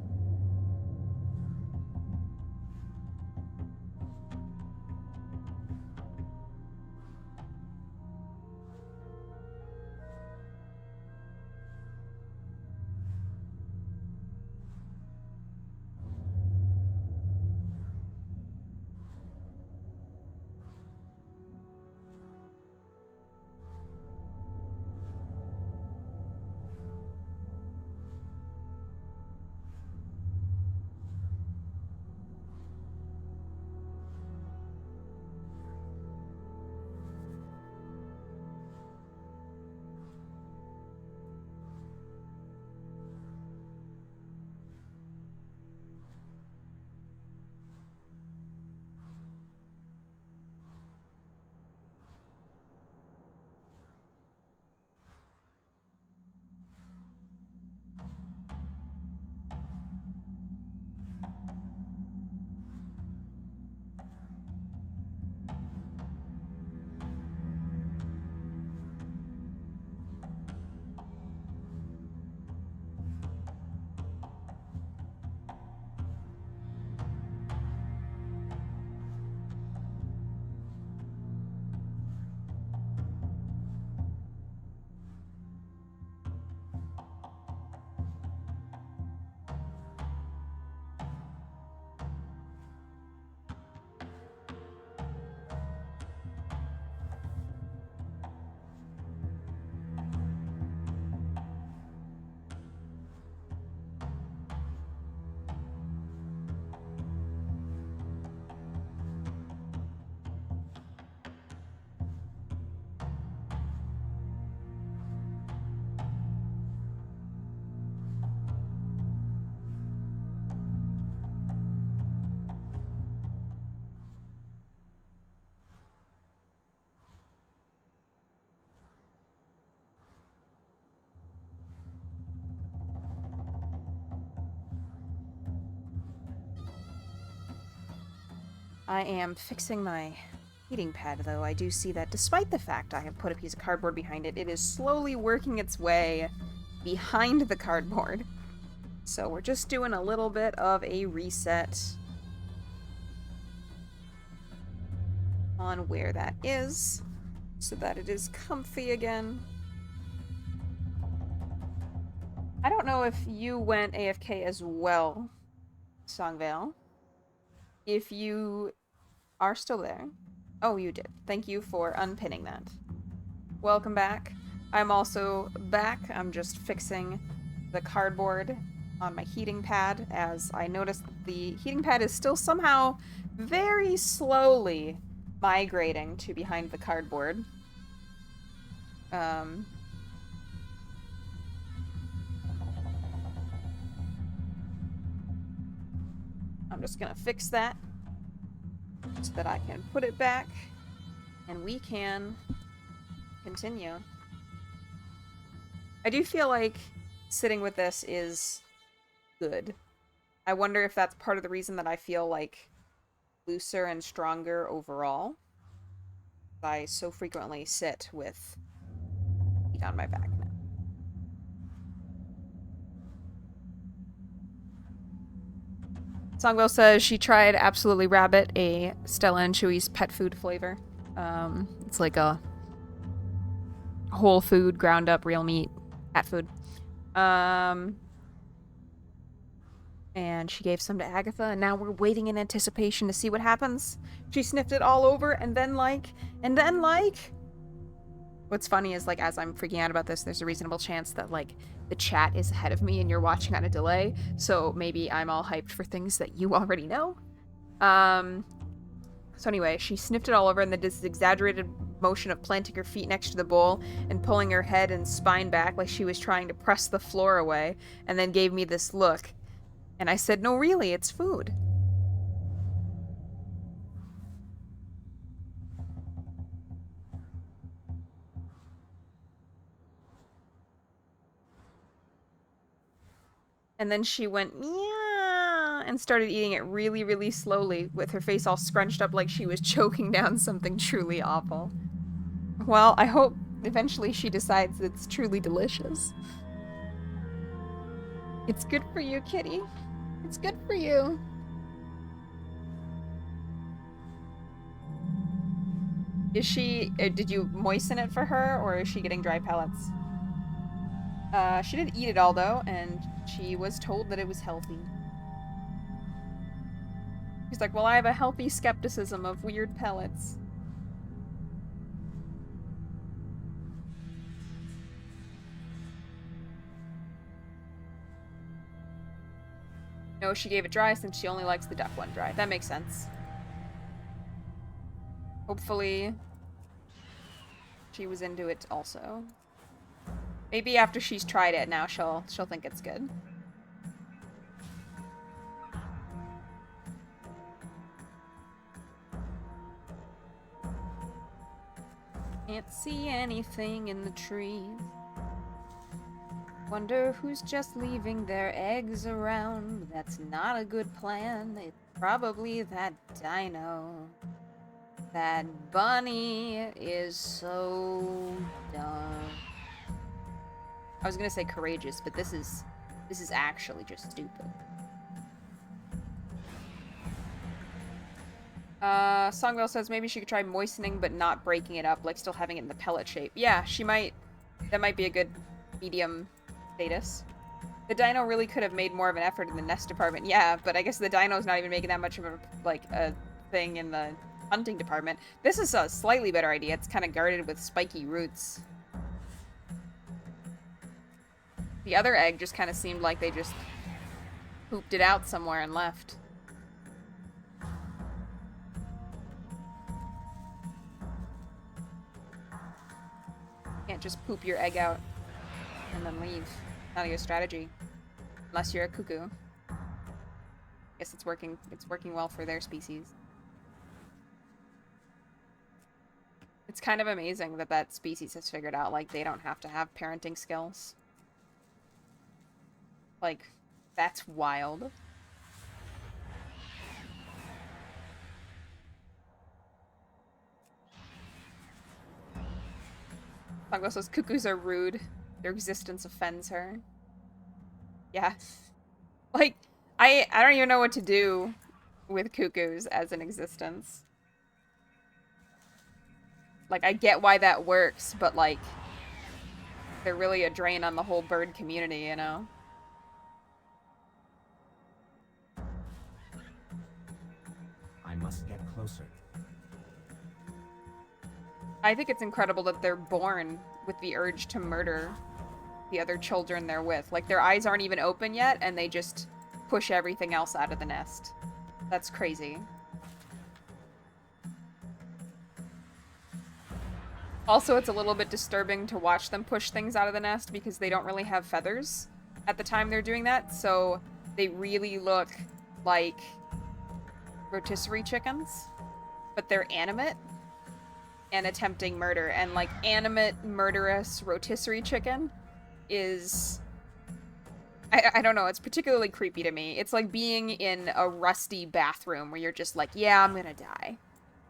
I am fixing my heating pad, though. I do see that despite the fact I have put a piece of cardboard behind it, it is slowly working its way behind the cardboard. So we're just doing a little bit of a reset on where that is so that it is comfy again. I don't know if you went AFK as well, Songvale. If you are still there. Oh, you did. Thank you for unpinning that. Welcome back. I'm also back. I'm just fixing the cardboard on my heating pad as I noticed the heating pad is still somehow very slowly migrating to behind the cardboard. I'm just gonna fix that so that I can put it back and we can continue. I do feel like sitting with this is good. I wonder if that's part of the reason that I feel like looser and stronger overall. I so frequently sit with feet on my back now. Songwell says she tried Absolutely Rabbit, a Stella and Chewy's pet food flavor. It's like a whole food, ground up, real meat cat food. And she gave some to Agatha, and now we're waiting in anticipation to see what happens. She sniffed it all over, and then what's funny is, like, as I'm freaking out about this, there's a reasonable chance that, like, the chat is ahead of me and you're watching on a delay, so maybe I'm all hyped for things that you already know. So anyway, she sniffed it all over and then did this exaggerated motion of planting her feet next to the bowl and pulling her head and spine back like she was trying to press the floor away, and then gave me this look. And I said, no, really, it's food. And then she went, yeah, and started eating it really, really slowly, with her face all scrunched up like she was choking down something truly awful. Well, I hope eventually she decides it's truly delicious. It's good for you, kitty. It's good for you. Is she, did you moisten it for her, or is she getting dry pellets? She did eat it all, though, and she was told that it was healthy. She's like, well, I have a healthy skepticism of weird pellets. No, she gave it dry since she only likes the duck one dry. That makes sense. Hopefully she was into it also. Maybe after she's tried it now she'll think it's good. Can't see anything in the trees. Wonder who's just leaving their eggs around. That's not a good plan. It's probably that dino. That bunny is so dumb. I was gonna say courageous, but this is actually just stupid. Songwell says maybe she could try moistening but not breaking it up, like still having it in the pellet shape. Yeah, she might. That might be a good medium status. The dino really could have made more of an effort in the nest department. Yeah, but I guess the dino's not even making that much of a thing in the hunting department. This is a slightly better idea. It's kind of guarded with spiky roots. The other egg just kind of seemed like they just pooped it out somewhere and left. Can't just poop your egg out and then leave. Not a good strategy. Unless you're a cuckoo. Guess it's working well for their species. It's kind of amazing that that species has figured out, like, they don't have to have parenting skills. Like, that's wild. Pongo says cuckoos are rude. Their existence offends her. Yeah. Like, I don't even know what to do with cuckoos as an existence. Like, I get why that works, but, like, they're really a drain on the whole bird community, you know? I must get closer. I think it's incredible that they're born with the urge to murder the other children they're with. Like, their eyes aren't even open yet, and they just push everything else out of the nest. That's crazy. Also, it's a little bit disturbing to watch them push things out of the nest because they don't really have feathers at the time they're doing that, so they really look like rotisserie chickens, but they're animate and attempting murder. And, like, animate, murderous rotisserie chicken is... I don't know, it's particularly creepy to me. It's like being in a rusty bathroom where you're just like, yeah, I'm gonna die.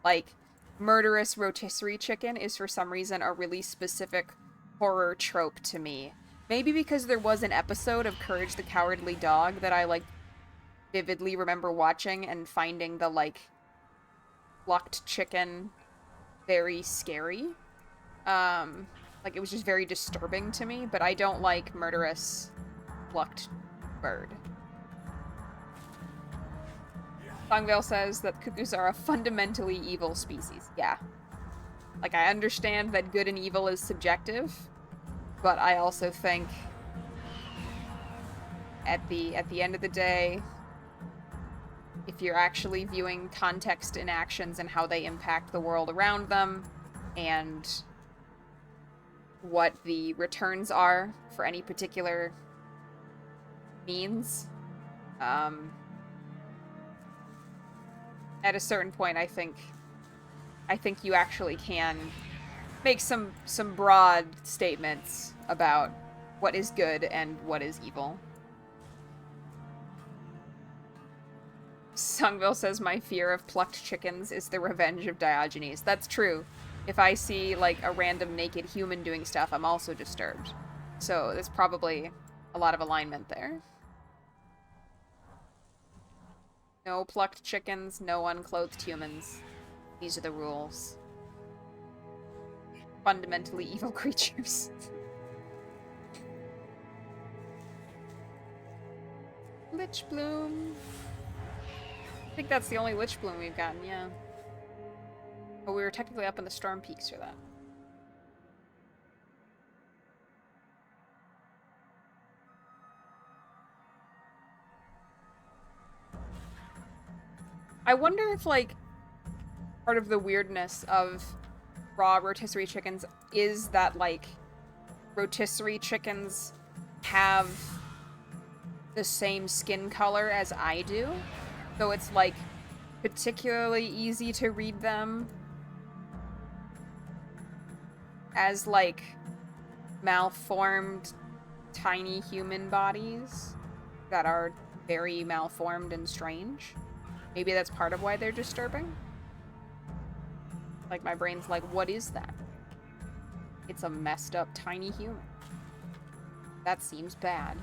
Like, murderous rotisserie chicken is for some reason a really specific horror trope to me. Maybe because there was an episode of Courage the Cowardly Dog that I, like, vividly remember watching and finding the, like, plucked chicken very scary. Like, it was just very disturbing to me, but I don't like murderous plucked bird. Songvale says that cuckoos are a fundamentally evil species. Yeah. Like, I understand that good and evil is subjective, but I also think at the end of the day, if you're actually viewing context in actions and how they impact the world around them, and what the returns are for any particular means, at a certain point, I think you actually can make some broad statements about what is good and what is evil. Sungville says, my fear of plucked chickens is the revenge of Diogenes. That's true. If I see, like, a random naked human doing stuff, I'm also disturbed. So there's probably a lot of alignment there. No plucked chickens, no unclothed humans. These are the rules. Fundamentally evil creatures. Lich Bloom. I think that's the only Lich Bloom we've gotten, yeah. But we were technically up in the Storm Peaks for that. I wonder if, like, part of the weirdness of raw rotisserie chickens is that, like, rotisserie chickens have the same skin color as I do. So it's, like, particularly easy to read them as, like, malformed tiny human bodies that are very malformed and strange. Maybe that's part of why they're disturbing. Like, my brain's like, what is that? It's a messed up tiny human. That seems bad.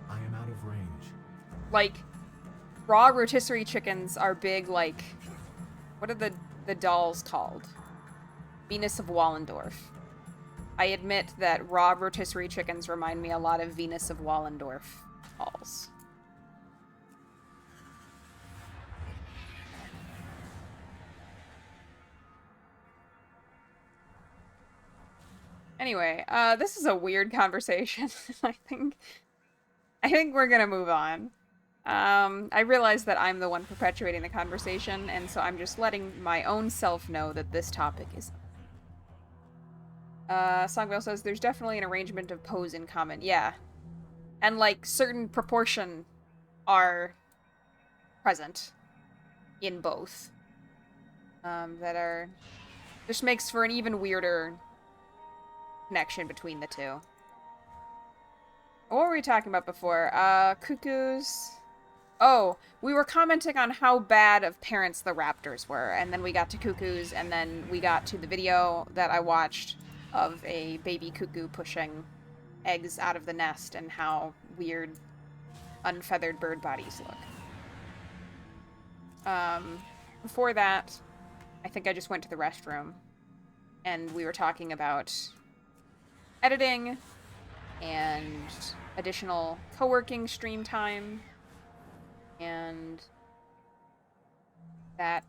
I am out of range. Like, raw rotisserie chickens are big, like, what are the dolls called? Venus of Wallendorf. I admit that raw rotisserie chickens remind me a lot of Venus of Wallendorf dolls. Anyway, this is a weird conversation. I think we're gonna move on. I realize that I'm the one perpetuating the conversation, and so I'm just letting my own self know that this topic is... Songvale says, there's definitely an arrangement of pose in common. Yeah. And, like, certain proportion are present in both. That are... Just makes for an even weirder connection between the two. What were we talking about before? Cuckoos. Oh, we were commenting on how bad of parents the raptors were, and then we got to cuckoos, and then we got to the video that I watched of a baby cuckoo pushing eggs out of the nest and how weird unfeathered bird bodies look. Before that, I think I just went to the restroom, and we were talking about editing and additional co-working stream time, and that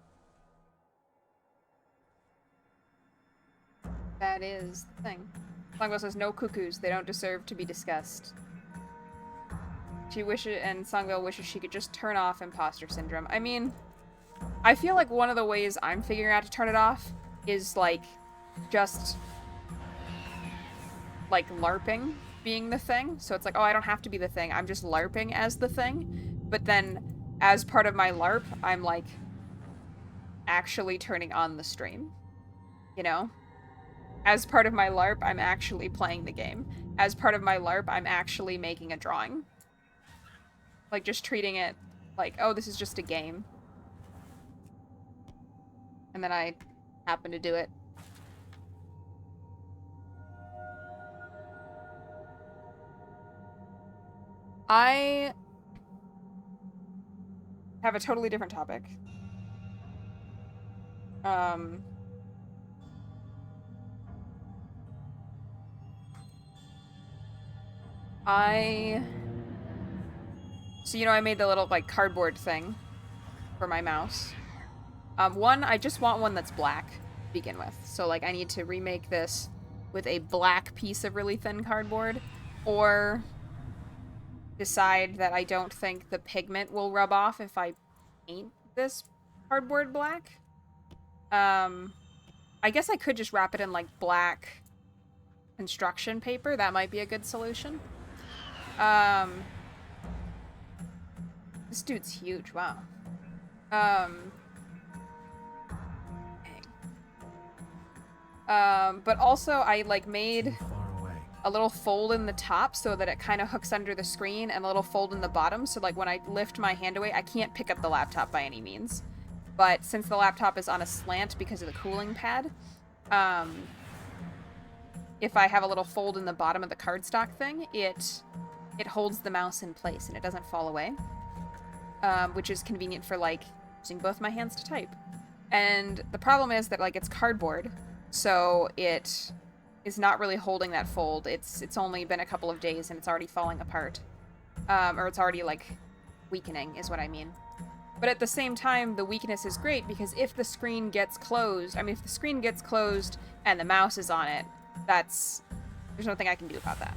is the thing. Songwell says no cuckoos, they don't deserve to be discussed. She wishes, and Songville wishes she could just turn off imposter syndrome. I mean, I feel like one of the ways I'm figuring out to turn it off is, like, just, like, LARPing being the thing. So it's like, oh, I don't have to be the thing. I'm just LARPing as the thing. But then, as part of my LARP, I'm, like, actually turning on the stream. You know? As part of my LARP, I'm actually playing the game. As part of my LARP, I'm actually making a drawing. Like, just treating it like, oh, this is just a game. And then I happen to do it. I have a totally different topic. So, you know, I made the little, like, cardboard thing for my mouse. One, I just want one that's black to begin with. So, like, I need to remake this with a black piece of really thin cardboard, or decide that I don't think the pigment will rub off if I paint this cardboard black. I guess I could just wrap it in, like, black construction paper. That might be a good solution. This dude's huge. Wow. But also I, like, made a little fold in the top so that it kind of hooks under the screen, and a little fold in the bottom. So, like, when I lift my hand away, I can't pick up the laptop by any means. But since the laptop is on a slant because of the cooling pad, if I have a little fold in the bottom of the cardstock thing, it holds the mouse in place and it doesn't fall away, which is convenient for, like, using both my hands to type. And the problem is that, like, it's cardboard, so it is not really holding that fold. It's only been a couple of days and it's already falling apart. Or it's already, like, weakening is what I mean. But at the same time, the weakness is great because if the screen gets closed, if the screen gets closed and the mouse is on it, there's nothing I can do about that.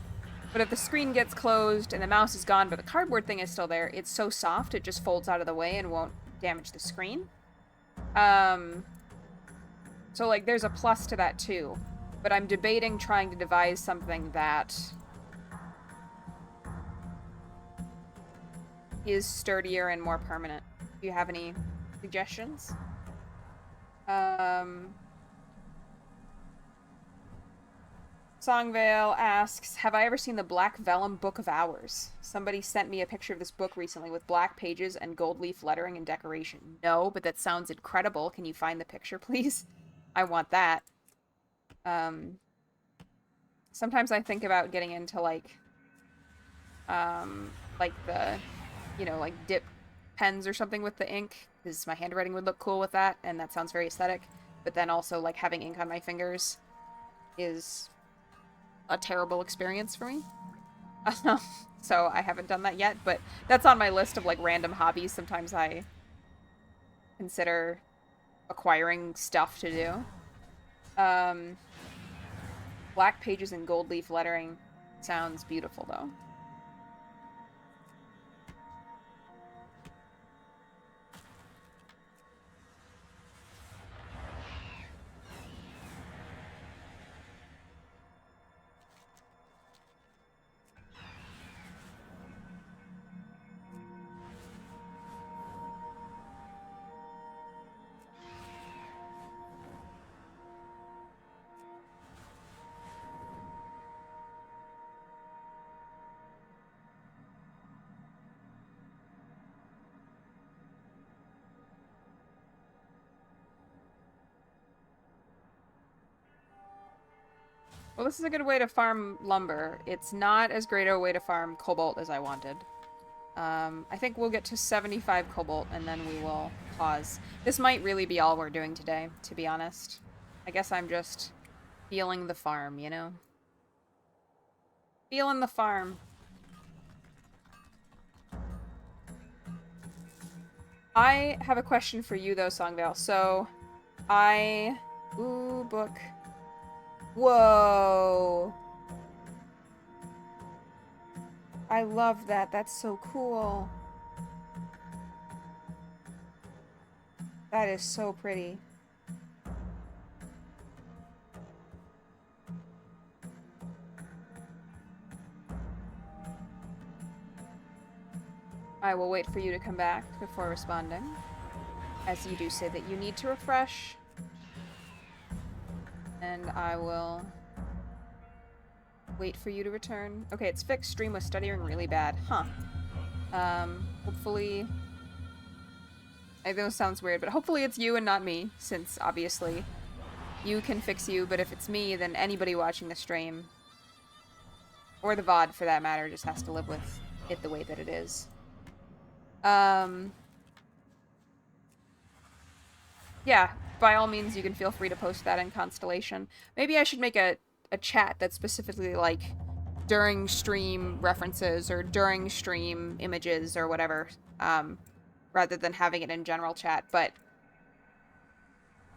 But if the screen gets closed and the mouse is gone, but the cardboard thing is still there, it's so soft, it just folds out of the way and won't damage the screen. So, like, there's a plus to that too. But I'm debating trying to devise something that is sturdier and more permanent. Do you have any suggestions? Songvale asks, have I ever seen the Black Vellum Book of Hours? Somebody sent me a picture of this book recently with black pages and gold leaf lettering and decoration. No, but that sounds incredible. Can you find the picture, please? I want that. Sometimes I think about getting into, like the, you know, like, dip pens or something with the ink, because my handwriting would look cool with that, and that sounds very aesthetic. But then also, like, having ink on my fingers is a terrible experience for me. So I haven't done that yet, but that's on my list of, like, random hobbies. Sometimes I consider acquiring stuff to do. Black pages and gold leaf lettering sounds beautiful, though. Well, this is a good way to farm lumber. It's not as great a way to farm cobalt as I wanted. I think we'll get to 75 cobalt and then we will pause. This might really be all we're doing today, to be honest. I guess I'm just feeling the farm, you know? Feeling the farm. I have a question for you, though, Songvale. So, Ooh, book. Whoa. I love that. That's so cool. That is so pretty. I will wait for you to come back before responding, as you do say that you need to refresh. And I will wait for you to return. Okay, it's fixed. Stream was stuttering really bad. Huh. Hopefully... I know this sounds weird, but hopefully it's you and not me, since obviously you can fix you, but if it's me, then anybody watching the stream, or the VOD for that matter, just has to live with it the way that it is. Yeah, by all means, you can feel free to post that in Constellation. Maybe I should make a chat that's specifically, like, during stream references or during stream images or whatever, rather than having it in general chat, but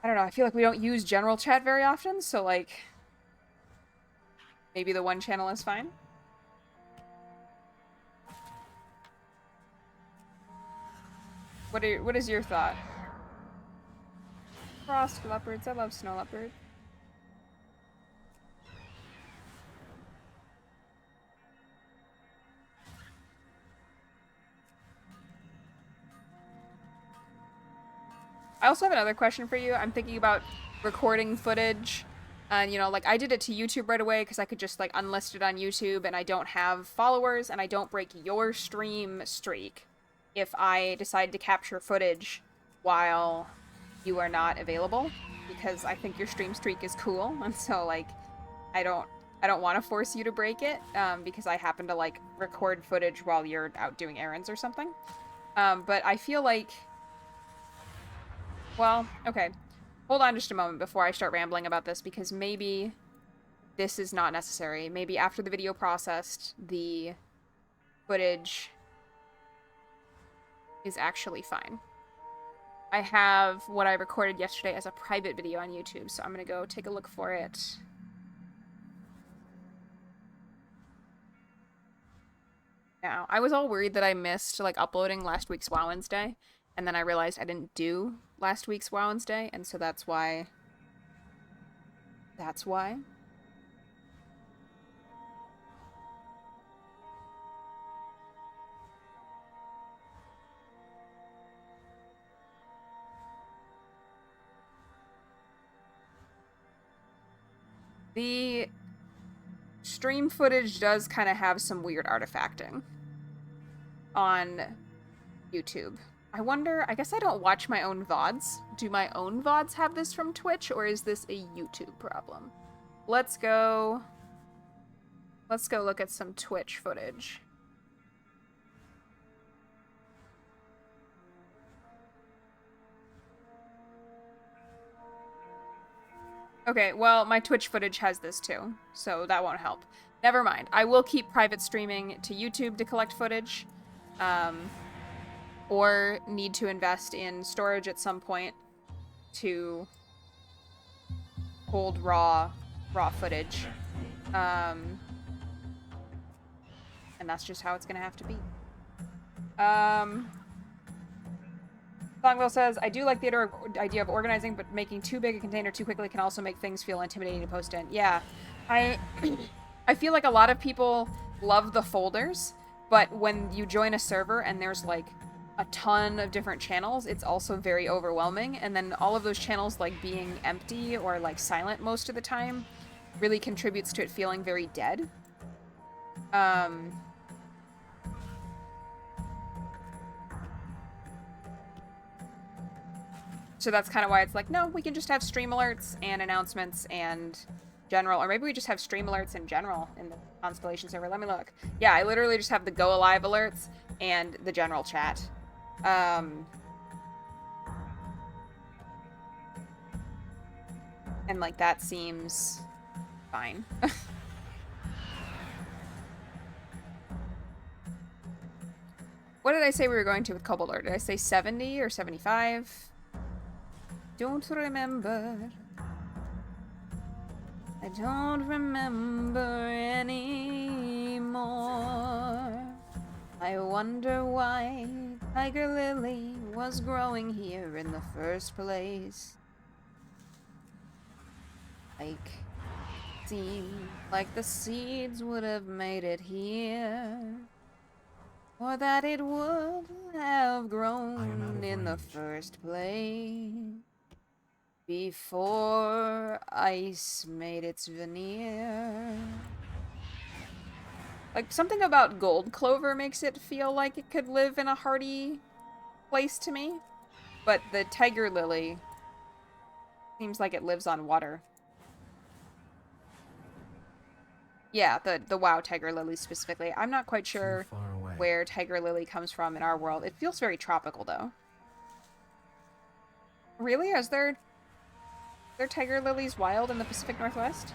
I don't know, I feel like we don't use general chat very often, so, like, maybe the one channel is fine? What is your thought? Frost leopards. I love snow leopard. I also have another question for you. I'm thinking about recording footage. And, you know, like, I did it to YouTube right away because I could just, like, unlist it on YouTube and I don't have followers and I don't break your stream streak if I decide to capture footage while you are not available, because I think your stream streak is cool, and so, like, I don't want to force you to break it, because I happen to, like, record footage while you're out doing errands or something. But I feel like... Well, okay. Hold on just a moment before I start rambling about this, because maybe this is not necessary. Maybe after the video processed, the footage is actually fine. I have what I recorded yesterday as a private video on YouTube, so I'm gonna go take a look for it. Now, I was all worried that I missed, like, uploading last week's WoWensday, and then I realized I didn't do last week's WoWensday, and so that's why... That's why. The stream footage does kind of have some weird artifacting on YouTube. I wonder, I guess I don't watch my own VODs. Do my own VODs have this from Twitch, or is this a YouTube problem? Let's go look at some Twitch footage. Okay, well, my Twitch footage has this too, so that won't help. Never mind. I will keep private streaming to YouTube to collect footage, or need to invest in storage at some point to hold raw footage. And that's just how it's gonna have to be. Songville says, I do like the idea of organizing, but making too big a container too quickly can also make things feel intimidating to post in. Yeah, I feel like a lot of people love the folders, but when you join a server and there's, like, a ton of different channels, it's also very overwhelming, and then all of those channels, like, being empty or, like, silent most of the time really contributes to it feeling very dead. So that's kind of why it's like, no, we can just have stream alerts and announcements and general, or maybe we just have stream alerts in general in the Constellation server. Let me look. Yeah, I literally just have the go alive alerts and the general chat. And like that seems fine. What did I say we were going to with Cobalt Order? Did I say 70 or 75? Don't remember. I don't remember anymore. I wonder why Tiger Lily was growing here in the first place. Like, seemed like the seeds would have made it here. Or that it would have grown in the first place. Before ice made its veneer. Like, something about gold clover makes it feel like it could live in a hardy place to me. But the tiger lily seems like it lives on water. Yeah, the WoW tiger lily specifically. I'm not quite sure where tiger lily comes from in our world. It feels very tropical, though. Really? Is there tiger lilies wild in the Pacific Northwest?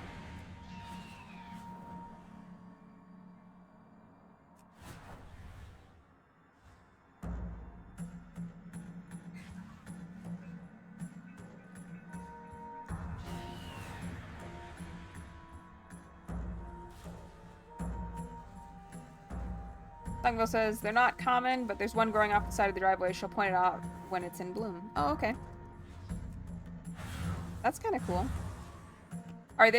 Sungville says, they're not common, but there's one growing off the side of the driveway. She'll point it out when it's in bloom. Oh, okay. That's kind of cool. Are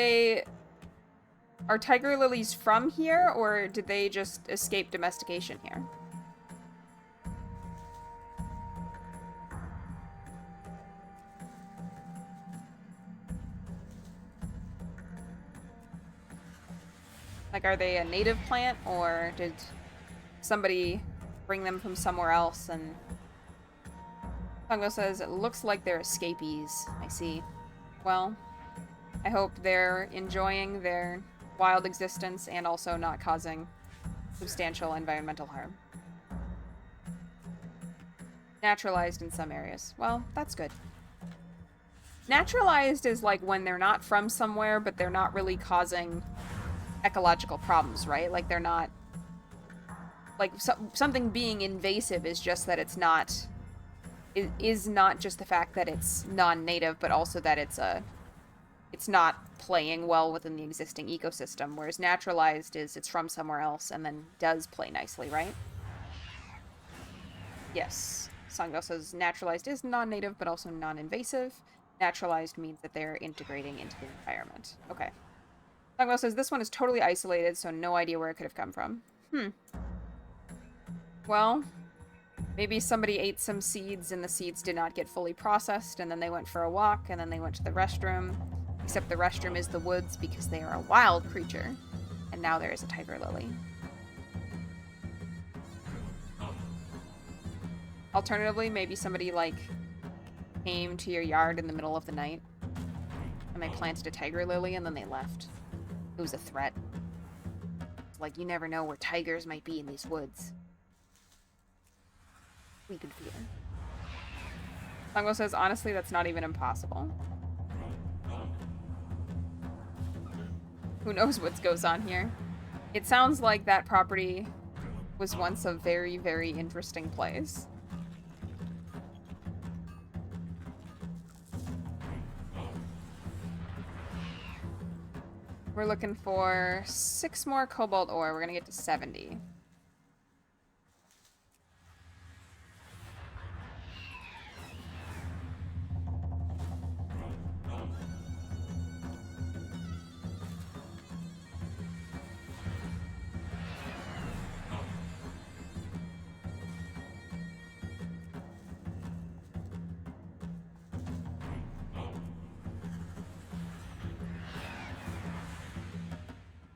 tiger lilies from here, or did they just escape domestication here? Like, are they a native plant, or did somebody bring them from somewhere else? And Pongo says, it looks like they're escapees. I see. Well, I hope they're enjoying their wild existence and also not causing substantial environmental harm. Naturalized in some areas. Well, that's good. Naturalized is like when they're not from somewhere, but they're not really causing ecological problems, right? Like, they're not... Like, something being invasive is just that it's not... It is not just the fact that it's non-native, but also that it's not playing well within the existing ecosystem, whereas naturalized is it's from somewhere else and then does play nicely, right? Yes. Sango says naturalized is non-native, but also non-invasive. Naturalized means that they're integrating into the environment. Okay. Sango says this one is totally isolated, so no idea where it could have come from. Well, maybe somebody ate some seeds and the seeds did not get fully processed, and then they went for a walk, and then they went to the restroom. Except the restroom is the woods because they are a wild creature. And now there is a tiger lily. Alternatively, maybe somebody, like, came to your yard in the middle of the night and they planted a tiger lily and then they left. It was a threat. It's like, you never know where tigers might be in these woods. We could fear. Sango says, honestly, that's not even impossible. Who knows what goes on here? It sounds like that property was once a very, very interesting place. We're looking for 6 more cobalt ore. We're gonna get to 70.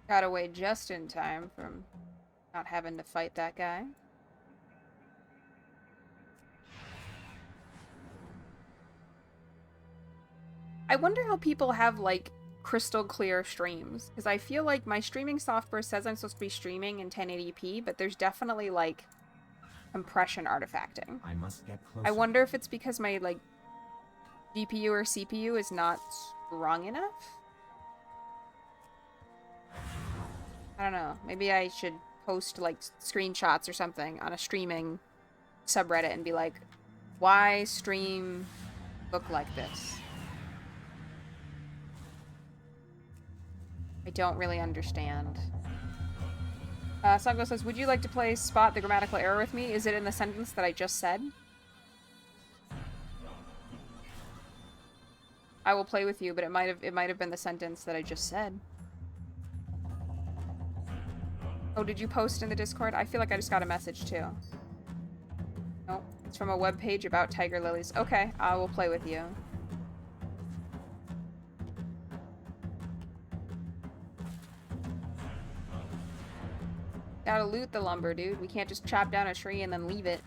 Got away just in time from not having to fight that guy. I wonder how people have, like, crystal clear streams. Because I feel like my streaming software says I'm supposed to be streaming in 1080p, but there's definitely, like, compression artifacting. I must get closer. I wonder if it's because my, like, GPU or CPU is not strong enough? I don't know. Maybe I should post, like, screenshots or something on a streaming subreddit and be like, why stream look like this? I don't really understand. Sango says, would you like to play Spot the Grammatical Error with me? Is it in the sentence that I just said? I will play with you, but it might have been the sentence that I just said. Oh, did you post in the Discord? I feel like I just got a message too. Nope, it's from a webpage about tiger lilies. Okay, I will play with you. Gotta loot the lumber, dude. We can't just chop down a tree and then leave it.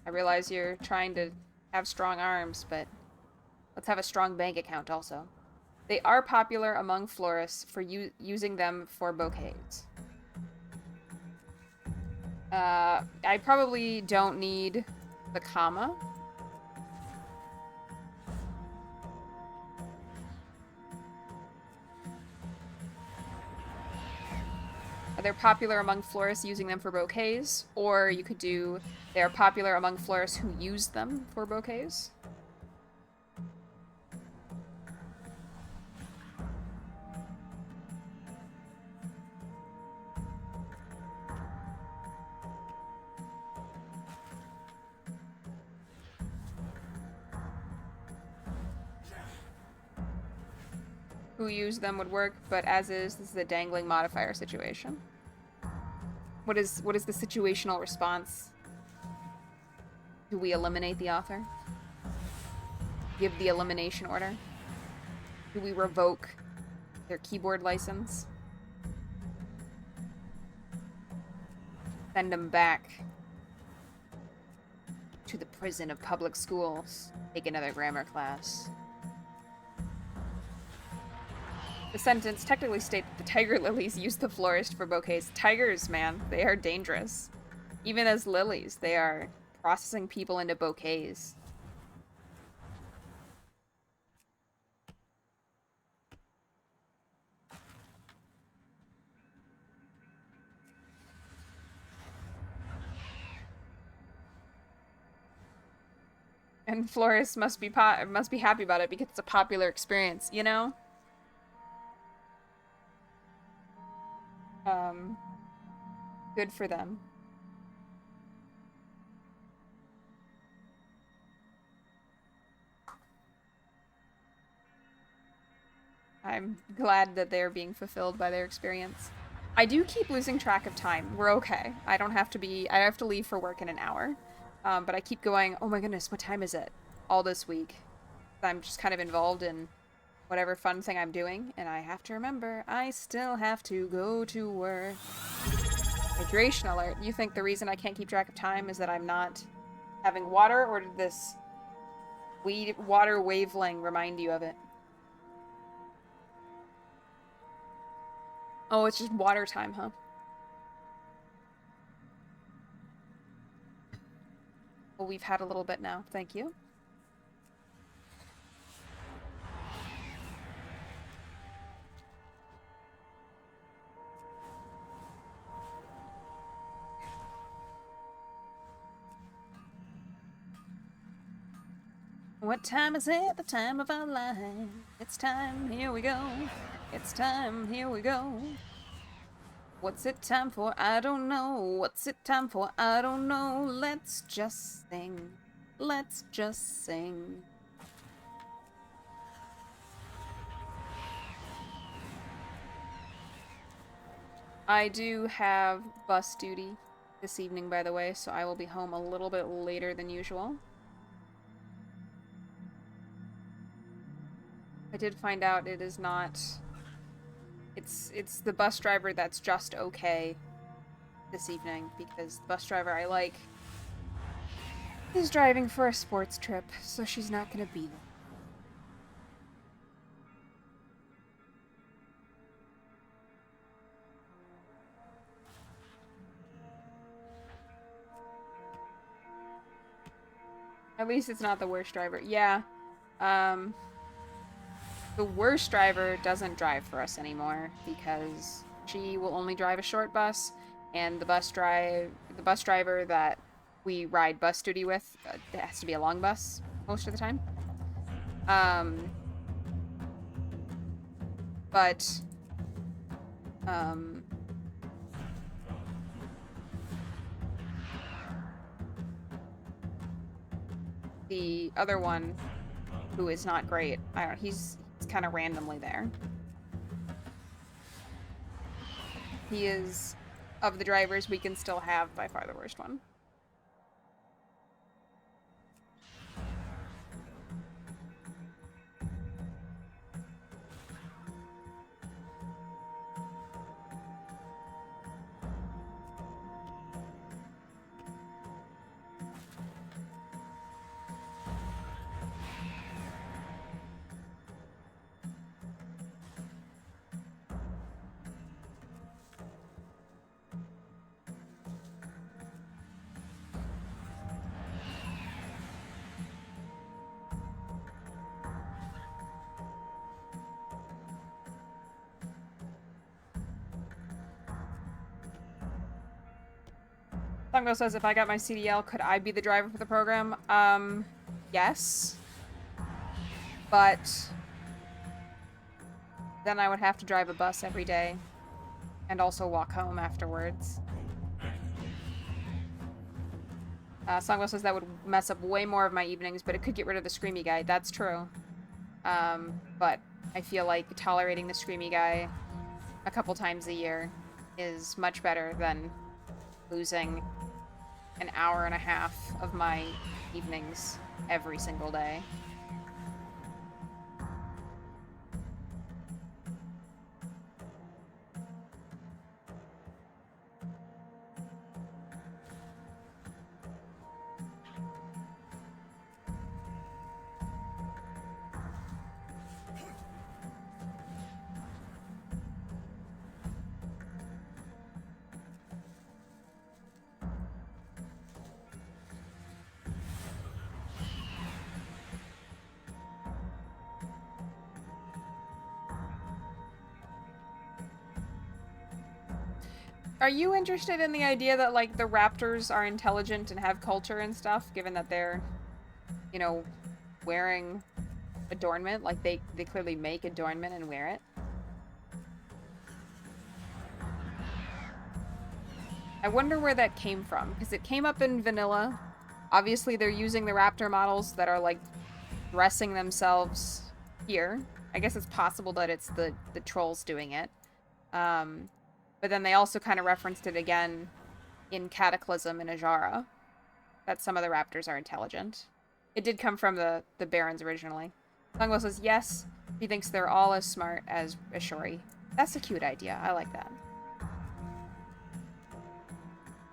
I realize you're trying to have strong arms, but let's have a strong bank account also. They are popular among florists for using them for bouquets. I probably don't need the comma. They're popular among florists using them for bouquets, or you could do they're popular among florists who use them for bouquets. Who use them would work, but as is, this is a dangling modifier situation. What is the situational response? Do we eliminate the author? Give the elimination order? Do we revoke their keyboard license? Send them back to the prison of public schools. Take another grammar class. The sentence technically states that the tiger lilies use the florist for bouquets. Tigers, man, they are dangerous. Even as lilies, they are processing people into bouquets. And florists must be happy about it because it's a popular experience, you know? Good for them. I'm glad that they're being fulfilled by their experience. I do keep losing track of time. We're okay. I have to leave for work in an hour. But I keep going, oh my goodness, what time is it? All this week. I'm just kind of involved in whatever fun thing I'm doing, and I have to remember, I still have to go to work. Hydration alert. You think the reason I can't keep track of time is that I'm not having water, or did this water waveling remind you of it? Oh, it's just water time, huh? Well, we've had a little bit now. Thank you. What time is it? The time of our life. It's time, here we go. It's time, here we go. What's it time for? I don't know. What's it time for? I don't know. Let's just sing. Let's just sing. I do have bus duty this evening, by the way, so I will be home a little bit later than usual. I did find out it is not... It's the bus driver that's just okay this evening, because the bus driver I like is driving for a sports trip, so she's not gonna be there. At least it's not the worst driver. Yeah. Um, the worst driver doesn't drive for us anymore because she will only drive a short bus, and the bus driver that we ride bus duty with, it has to be a long bus most of the time. Um, but um, the other one, who is not great, I don't know, he's kind of randomly there. He is, of the drivers we can still have, by far the worst one. Songo says, if I got my CDL, could I be the driver for the program? Yes. But then I would have to drive a bus every day and also walk home afterwards. Songo says that would mess up way more of my evenings, but it could get rid of the screamy guy. That's true. But I feel like tolerating the screamy guy a couple times a year is much better than losing an hour and a half of my evenings every single day. Are you interested in the idea that, like, the raptors are intelligent and have culture and stuff, given that they're, you know, wearing adornment? Like, they clearly make adornment and wear it. I wonder where that came from, because it came up in vanilla. Obviously, they're using the raptor models that are, like, dressing themselves here. I guess it's possible that it's the trolls doing it. But then they also kind of referenced it again in Cataclysm and Ajara, that some of the raptors are intelligent. It did come from the Barons originally. Sungwell says, yes, he thinks they're all as smart as Ashori. That's a cute idea. I like that.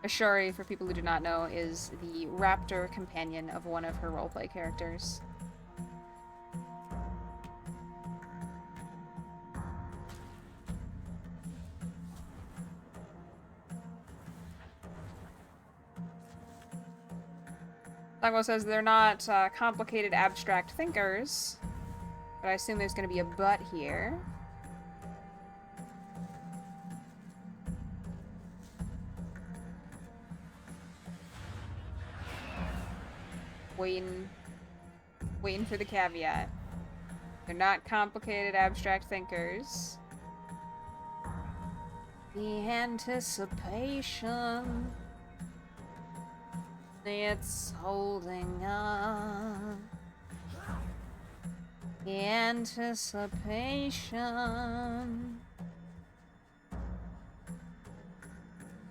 Ashori, for people who do not know, is the raptor companion of one of her roleplay characters. Sungwell says they're not complicated abstract thinkers, but I assume there's going to be a but here. Waiting for the caveat. They're not complicated abstract thinkers. The anticipation, it's holding on. The anticipation.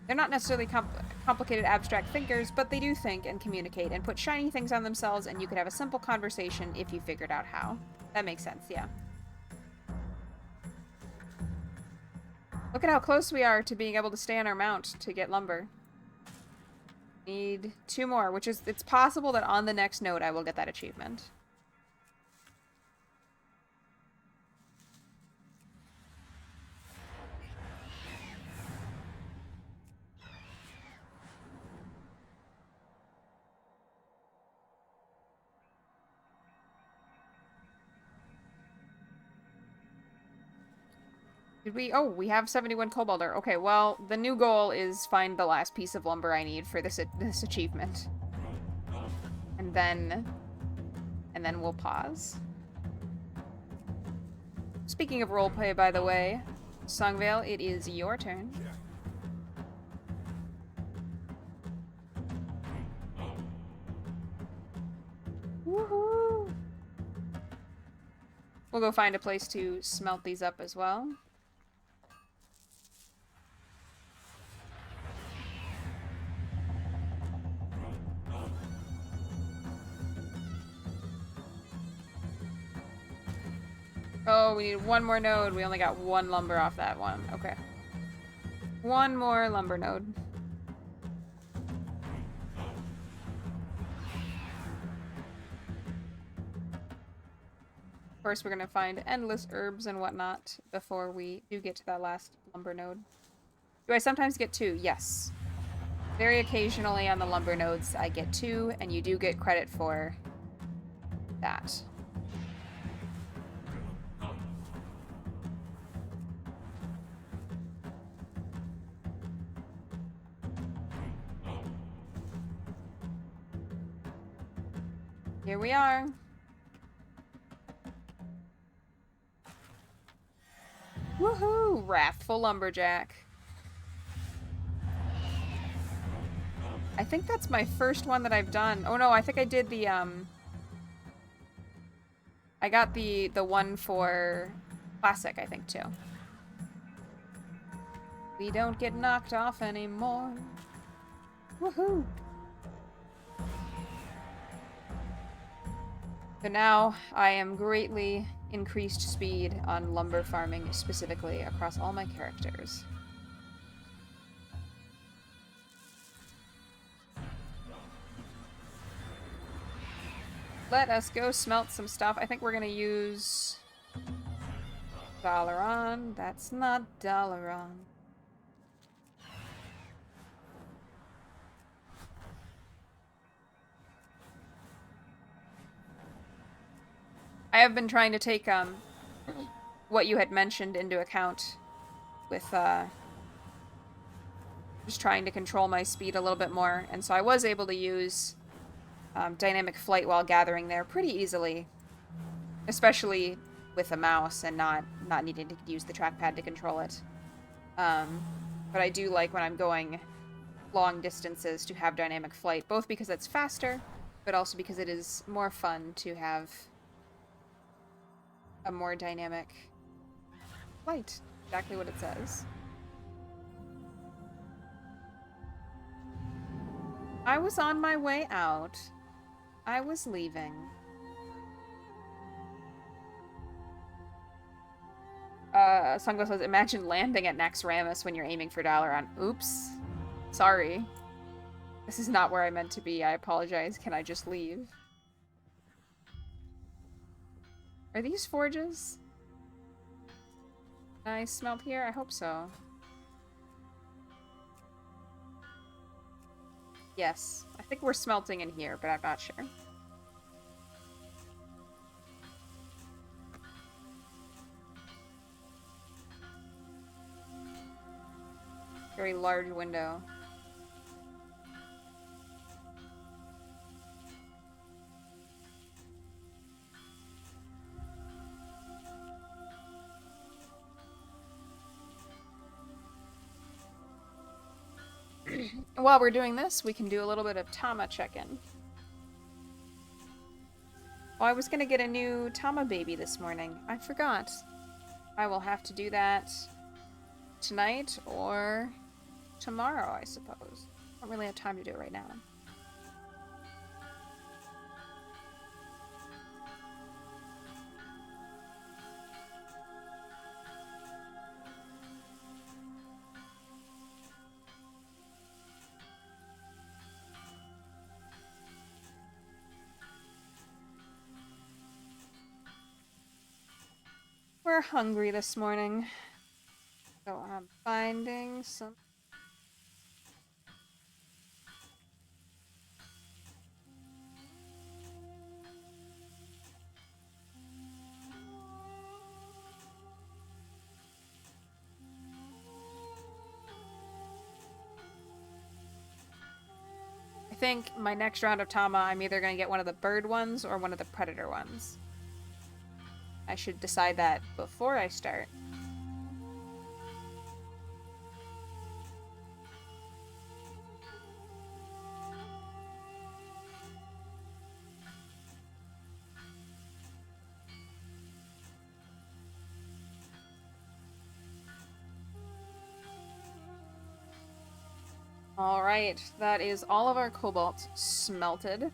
They're not necessarily complicated abstract thinkers, but they do think and communicate and put shiny things on themselves, and you could have a simple conversation if you figured out how. That makes sense, yeah. Look at how close we are to being able to stay on our mount to get lumber. Need 2 more, which is, it's possible that on the next node I will get that achievement. Did we? Oh, we have 71 cobalt ore. Okay, well, the new goal is find the last piece of lumber I need for this achievement. And then we'll pause. Speaking of roleplay, by the way, Songvale, it is your turn. Woohoo! We'll go find a place to smelt these up as well. Oh, we need one more node. We only got one lumber off that one. Okay. One more lumber node. Of course, we're gonna find endless herbs and whatnot before we do get to that last lumber node. Do I sometimes get two? Yes. Very occasionally on the lumber nodes, I get two, and you do get credit for that. Here we are. Woohoo! Wrathful Lumberjack. I think that's my first one that I've done. Oh no, I think I did the, I got the one for Classic, I think, too. We don't get knocked off anymore. Woohoo! So now I am greatly increased speed on lumber farming specifically across all my characters. Let us go smelt some stuff. I think we're gonna use Dalaran. That's not Dalaran. I have been trying to take what you had mentioned into account with just trying to control my speed a little bit more, and so I was able to use dynamic flight while gathering there pretty easily, especially with a mouse and not needing to use the trackpad to control it. But I do like when I'm going long distances to have dynamic flight, both because it's faster, but also because it is more fun to have a more dynamic flight. Exactly what it says. I was on my way out. I was leaving. Sungo says, imagine landing at Naxxramas when you're aiming for Dalaran. Oops. Sorry. This is not where I meant to be. I apologize. Can I just leave? Are these forges? Can I smelt here? I hope so. Yes. I think we're smelting in here, but I'm not sure. Very large window. While we're doing this, we can do a little bit of Tama check-in. Oh, I was gonna get a new Tama baby this morning. I forgot. I will have to do that tonight or tomorrow, I suppose. I don't really have time to do it right now. We're hungry this morning. So I'm finding some... think my next round of Tama, I'm either going to get one of the bird ones or one of the predator ones. I should decide that before I start. Alright, that is all of our cobalt smelted.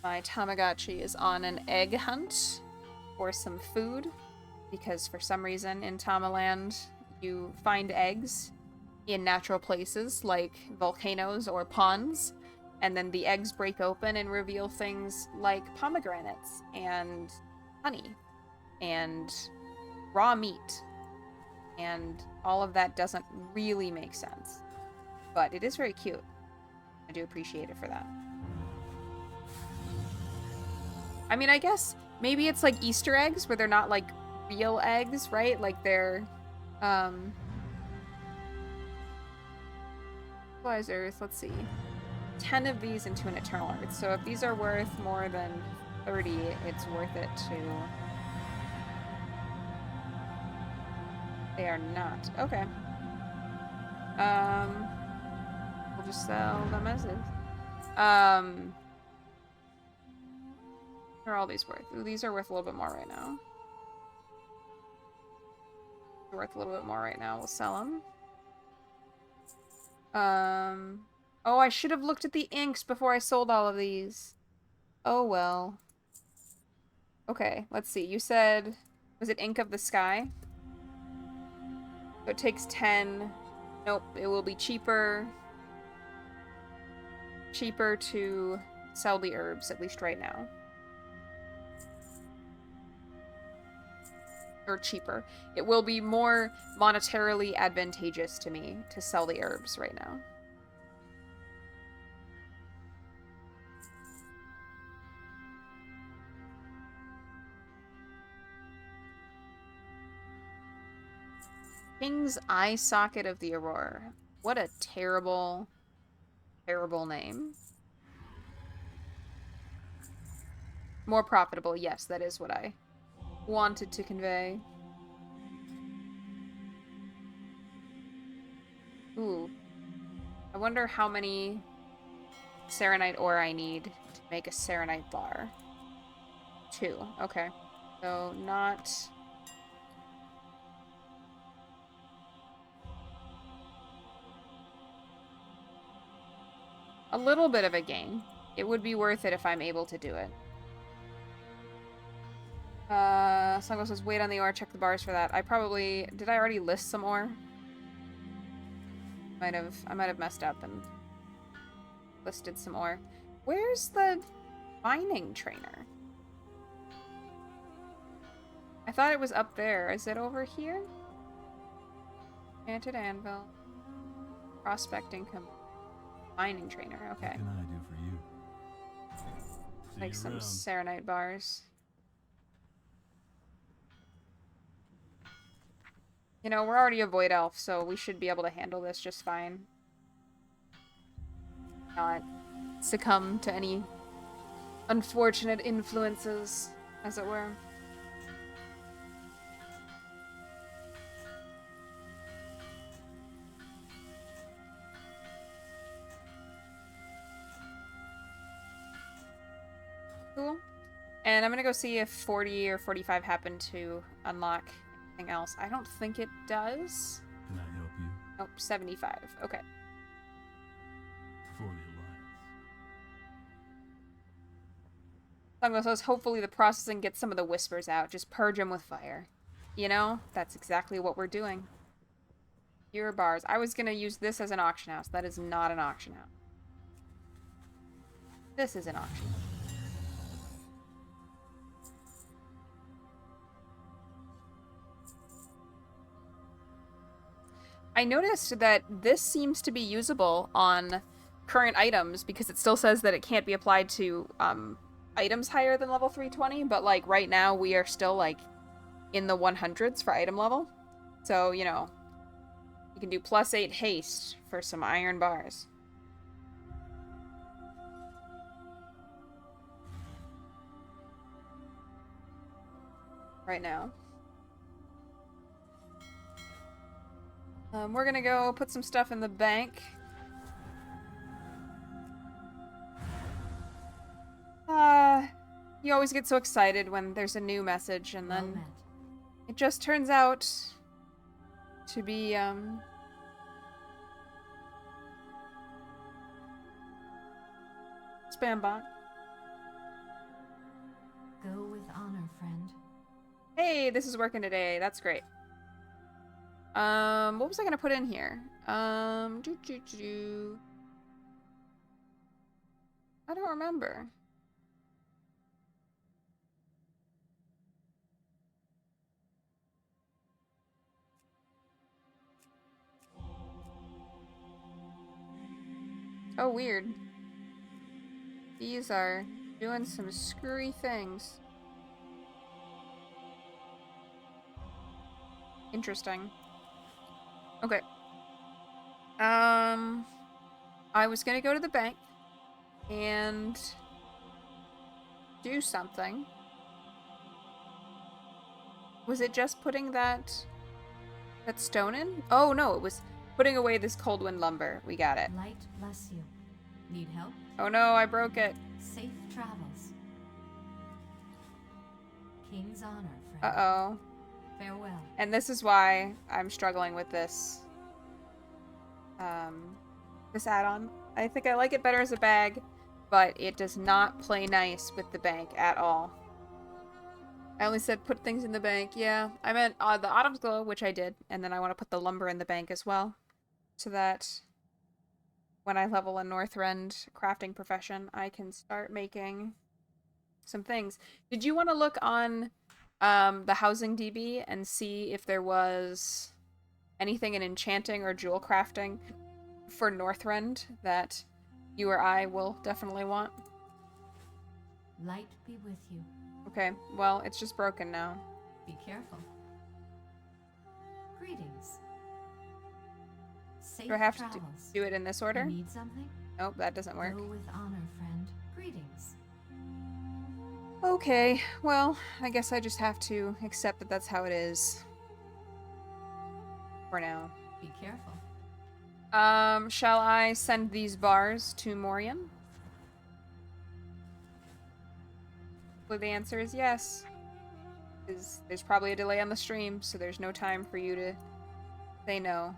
My Tamagotchi is on an egg hunt for some food, because for some reason in Tamaland you find eggs in natural places like volcanoes or ponds, and then the eggs break open and reveal things like pomegranates and honey and raw meat, and all of that doesn't really make sense. But it is very cute. I do appreciate it for that. I mean, I guess maybe it's like Easter eggs where they're not like real eggs, right? Like they're Civilized Earth, let's see. 10 of these into an Eternal Earth. So if these are worth more than 30, it's worth it to... They are not. Okay. We'll just sell them as is. What are all these worth? Ooh, these are worth a little bit more right now. They're worth a little bit more right now. We'll sell them. Oh, I should have looked at the inks before I sold all of these. Oh, well. Okay, let's see. You said... Was it Ink of the Sky? So it takes 10. Nope, it will be cheaper to sell the herbs, at least right now. Or cheaper. It will be more monetarily advantageous to me to sell the herbs right now. King's Eye Socket of the Aurora. What a terrible, terrible name. More profitable, yes, that is what I wanted to convey. Ooh. I wonder how many Serenite ore I need to make a Serenite bar. 2. Okay. So, not... A little bit of a gain. It would be worth it if I'm able to do it. Sungo says, wait on the ore, check the bars for that. I probably... Did I already list some ore? I might have messed up and listed some ore. Where's the mining trainer? I thought it was up there. Is it over here? Enchanted anvil. Prospecting mining trainer, okay. What can I do for you? Like some Serenite bars. You know, we're already a Void Elf, so we should be able to handle this just fine. Not succumb to any unfortunate influences, as it were. Cool. And I'm gonna go see if 40 or 45 happen to unlock anything else. I don't think it does. Can I help you? Nope, 75. Okay. For the Alliance. Songwell says, hopefully the processing gets some of the whispers out. Just purge them with fire. You know? That's exactly what we're doing. Fewer bars. I was gonna use this as an auction house. That is not an auction house. This is an auction house. I noticed that this seems to be usable on current items because it still says that it can't be applied to items higher than level 320, but like right now we are still like in the 100s for item level. So, you know, you can do +8 haste for some iron bars. right now. We're gonna go put some stuff in the bank. You always get so excited when there's a new message, and then Well met. it just turns out to be, spam bot. Go with honor, friend. Hey, this is working today. That's great. What was I gonna put in here? I don't remember. Oh, weird. These are doing some screwy things. Interesting. Okay. I was gonna go to the bank and do something. Was it just putting that stone in? Oh no, it was putting away this cold wind lumber. We got it. Light bless you. Need help? Oh no, I broke it. Safe travels. King's honor, friend. Uh-oh. Farewell. And this is why I'm struggling with this this add-on. I think I like it better as a bag, but it does not play nice with the bank at all. I only said put things in the bank. Yeah, I meant the Autumn's Glow, which I did, and then I want to put the lumber in the bank as well, so that when I level a Northrend crafting profession, I can start making some things. Did you want to look on the housing DB and see if there was anything in enchanting or jewel crafting for Northrend that you or I will definitely want? Light be with you. Okay, well, it's just broken now. Be careful. Greetings. Safe Do I have to travels. do it in this order? You need something? Nope, that doesn't work. Go with honor, friend. Greetings. Okay, well, I guess I just have to accept that that's how it is. For now. Be careful. Shall I send these bars to Morian? Well, the answer is yes. There's probably a delay on the stream, so there's no time for you to say no.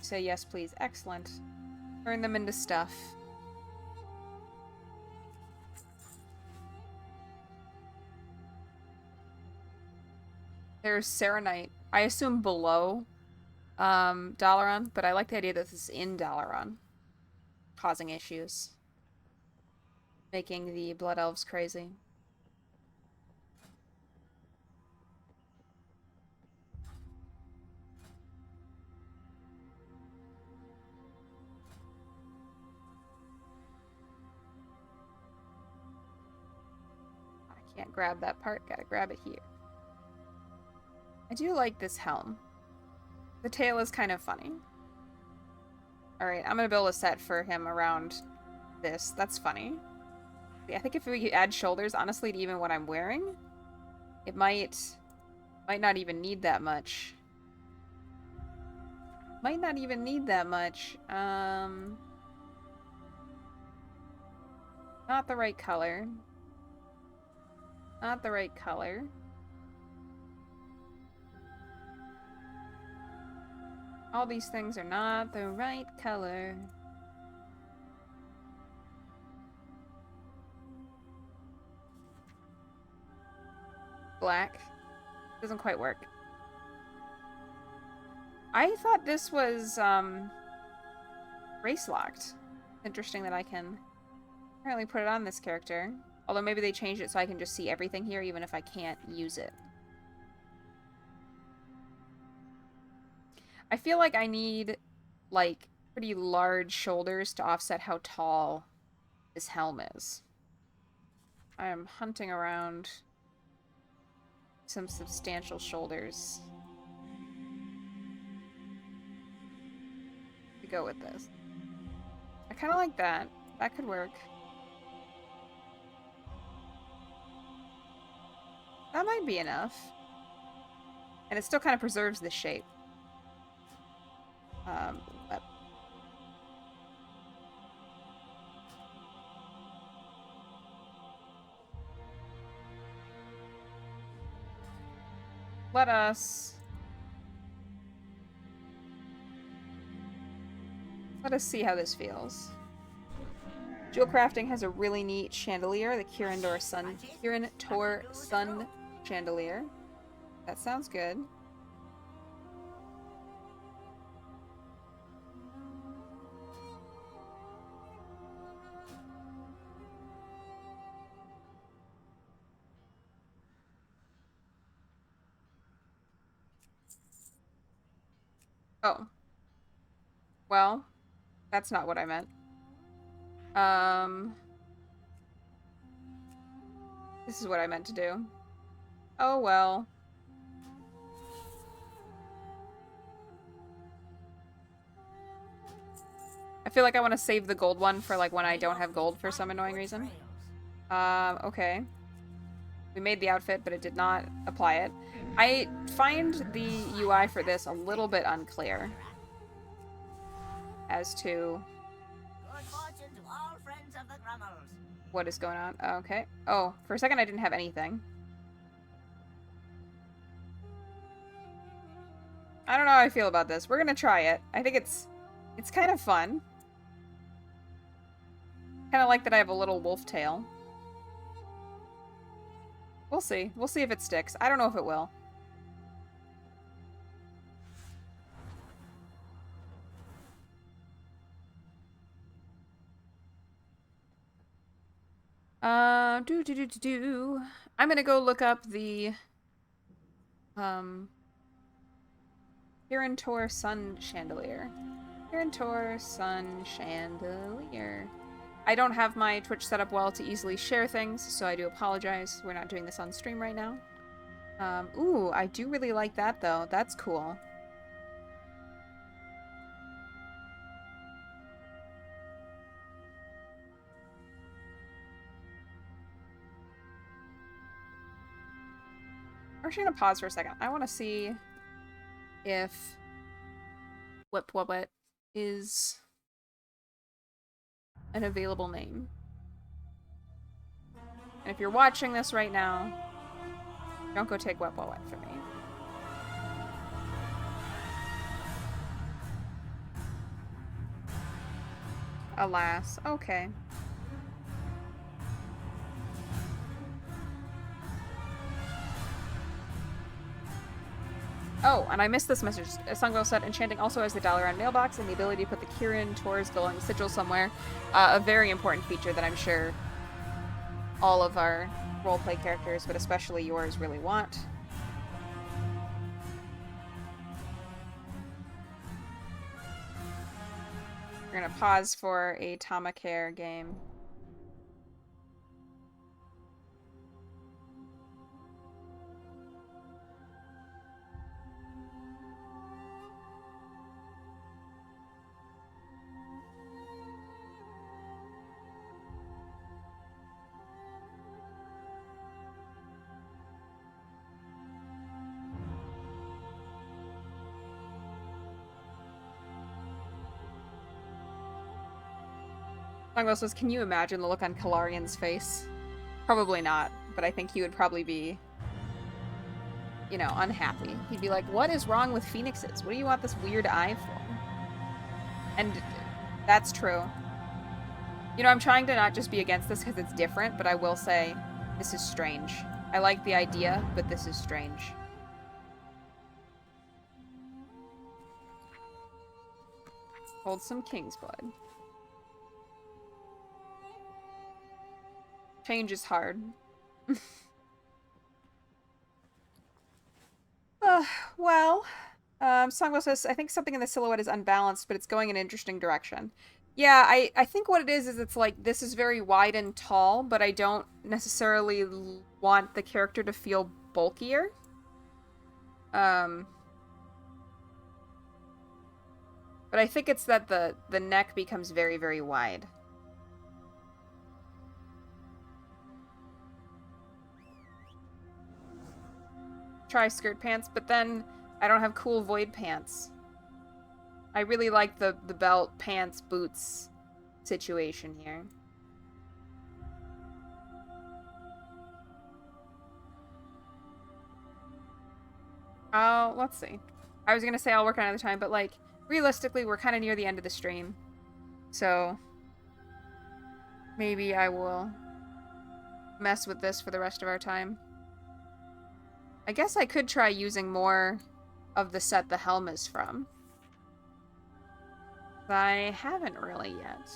Say yes, please. Excellent. Turn them into stuff. There's Serenite. I assume below Dalaran, but I like the idea that this is in Dalaran. Causing issues. Making the Blood Elves crazy. I can't grab that part, gotta grab it here. I do like this helm. The tail is kind of funny. Alright, I'm gonna build a set for him around this. That's funny. Yeah, I think if we add shoulders, honestly, to even what I'm wearing, it might not even need that much. Might not even need that much. Not the right color. Not the right color. All these things are not the right color. Black. Doesn't quite work. I thought this was, race locked. Interesting that I can apparently put it on this character. Although maybe they changed it so I can just see everything here even if I can't use it. I feel like I need, like, pretty large shoulders to offset how tall this helm is. I am hunting around some substantial shoulders to go with this. I kind of like that. That could work. That might be enough. And it still kind of preserves the shape. Let- Let us see how this feels. Jewel crafting has a really neat chandelier, the Kirin Tor Sun Chandelier. That sounds good. Oh. Well, that's not what I meant. This is what I meant to do. Oh well. I feel like I want to save the gold one for like when I don't have gold for some annoying reason. Okay. We made the outfit, but it did not apply it. I find the UI for this a little bit unclear as to what is going on. Okay. Oh, for a second I didn't have anything. I don't know how I feel about this. We're gonna try it. I think it's kind of fun. Kind of like that I have a little wolf tail. We'll see. We'll see if it sticks. I don't know if it will. I'm gonna go look up the Kirin Tor Sun Chandelier. Kirin Tor Sun Chandelier. I don't have my Twitch set up well to easily share things, so I do apologize. We're not doing this on stream right now. Ooh, I do really like that though. That's cool. We're actually gonna pause for a second. I want to see if Whip is an available name. And if you're watching this right now, don't go take Whip from me. Alas. Okay. Oh, and I missed this message. Sungbell said, enchanting also has the Dalaran mailbox and the ability to put the Kirin Tor's glowing sigil somewhere. A very important feature that I'm sure all of our roleplay characters, but especially yours, really want. We're gonna pause for a Tamacare game. Longbow says, can you imagine the look on Kalarian's face? Probably not, but I think he would probably be, you know, unhappy. He'd be like, what is wrong with phoenixes? What do you want this weird eye for? And that's true. You know, I'm trying to not just be against this because it's different, but I will say, this is strange. I like the idea, but this is strange. Hold some king's blood. Change is hard. Well, Songwell says, I think something in the silhouette is unbalanced, but it's going in an interesting direction. Yeah, I think what it is it's like, this is very wide and tall, but I don't necessarily want the character to feel bulkier. But I think it's that the neck becomes very, very wide. try skirt pants, but then I don't have cool void pants. I really like the belt, pants, boots situation here. Oh, let's see. I was gonna say I'll work on another time, but like, realistically, we're kind of near the end of the stream. So, maybe I will mess with this for the rest of our time. I guess I could try using more of the set the helm is from. But I haven't really yet.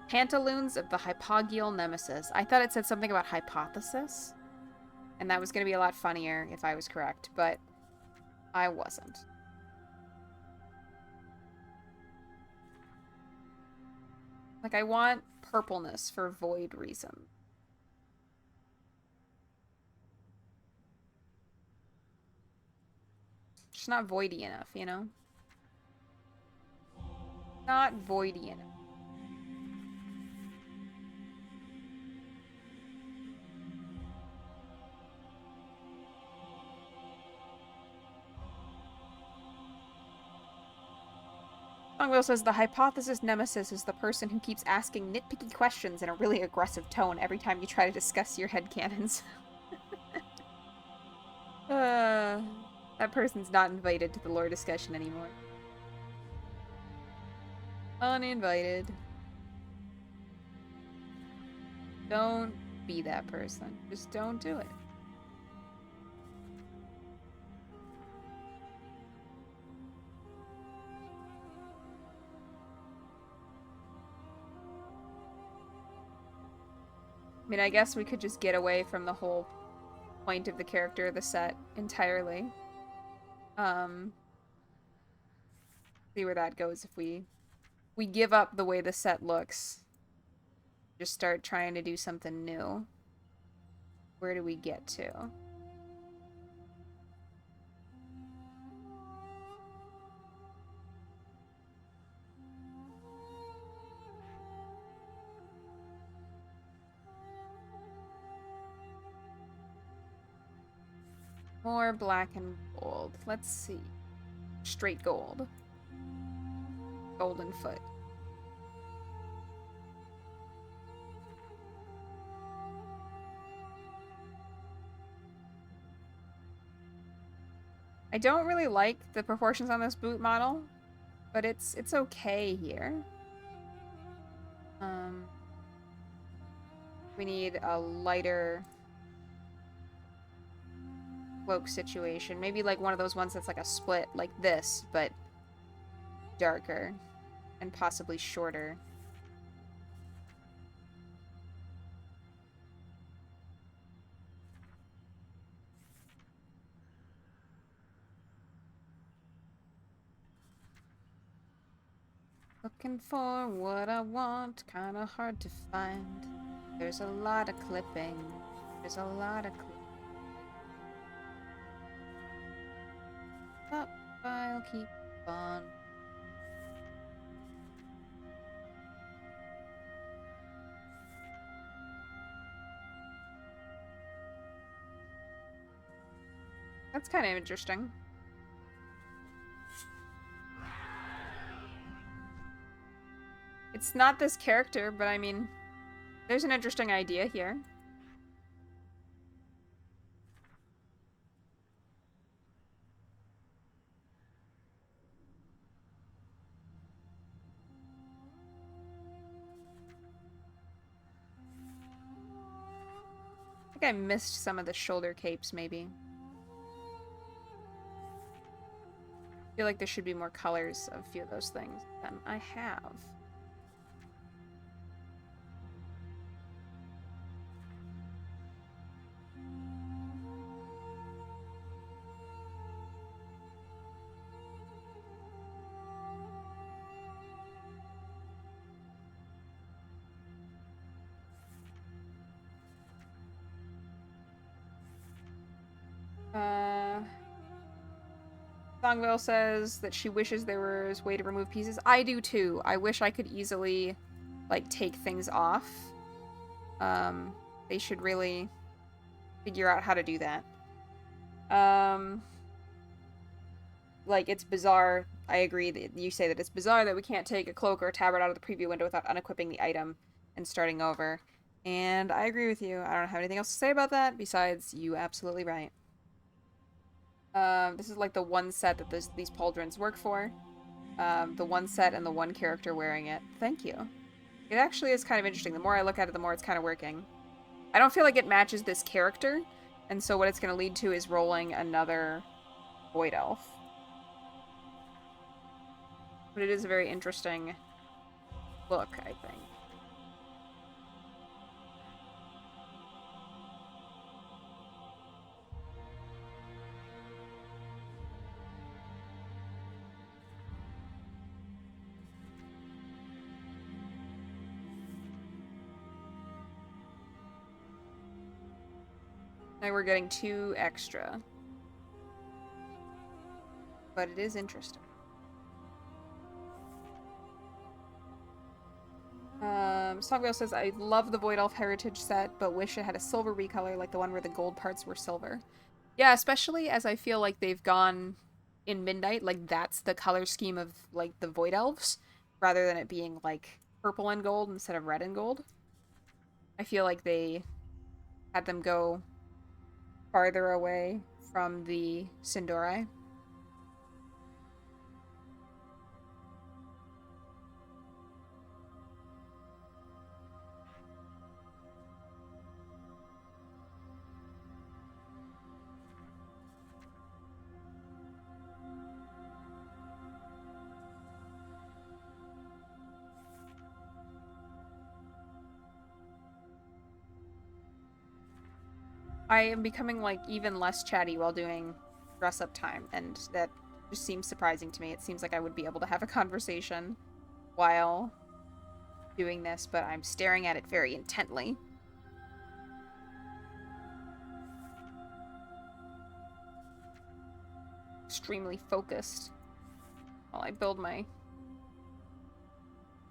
Pantaloons of the Hypogeal Nemesis. I thought it said something about hypothesis. And that was going to be a lot funnier if I was correct, but I wasn't. Like, I want purpleness for void reason. Just not voidy enough, you know? Not voidy enough. Songwheel says the hypothesis nemesis is the person who keeps asking nitpicky questions in a really aggressive tone every time you try to discuss your headcanons. That person's not invited to the lore discussion anymore. Uninvited. Don't be that person. Just don't do it. I mean, I guess we could just get away from the whole point of the character of the set entirely. See where that goes if we give up the way the set looks. Just start trying to do something new. Where do we get to? More black and gold. Let's see. Straight gold. Golden foot. I don't really like the proportions on this boot model, but it's okay here. We need a lighter cloak situation. Maybe like one of those ones that's like a split like this, but darker and possibly shorter. Looking for what I want, kinda hard to find. There's a lot of clipping. There's a lot of clipping. But I'll keep on. That's kind of interesting. It's not this character, but I mean, there's an interesting idea here. I think I missed some of the shoulder capes, maybe. I feel like there should be more colors of a few of those things than I have. Songville says that she wishes there was a way to remove pieces. I do too. I wish I could easily, like, take things off. They should really figure out how to do that. Like, it's bizarre. I agree that you say that it's bizarre that we can't take a cloak or a tabard out of the preview window without unequipping the item and starting over. And I agree with you. I don't have anything else to say about that besides you absolutely right. This is like the one set that these pauldrons work for. The one set and the one character wearing it. Thank you. It actually is kind of interesting. The more I look at it, the more it's kind of working. I don't feel like it matches this character, and so what it's going to lead to is rolling another Void Elf. But it is a very interesting look, I think. Now we're getting 2 extra. But it is interesting. Songville says, I love the Void Elf Heritage set, but wish it had a silver recolor like the one where the gold parts were silver. Yeah, especially as I feel like they've gone in Midnight, like that's the color scheme of like the Void Elves, rather than it being like purple and gold instead of red and gold. I feel like they had them go farther away from the Sindori. I am becoming, like, even less chatty while doing dress-up time, and that just seems surprising to me. It seems like I would be able to have a conversation while doing this, but I'm staring at it very intently. Extremely focused while I build my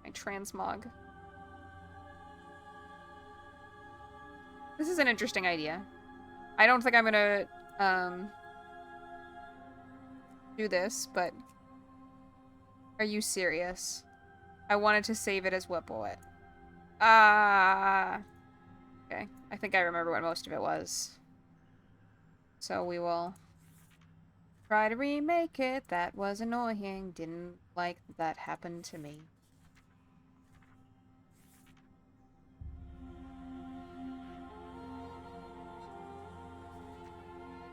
transmog. This is an interesting idea. I don't think I'm gonna do this, but are you serious? I wanted to save it as Whippoet. Okay. I think I remember what most of it was. So we will try to remake it. That was annoying. Didn't like that happened to me.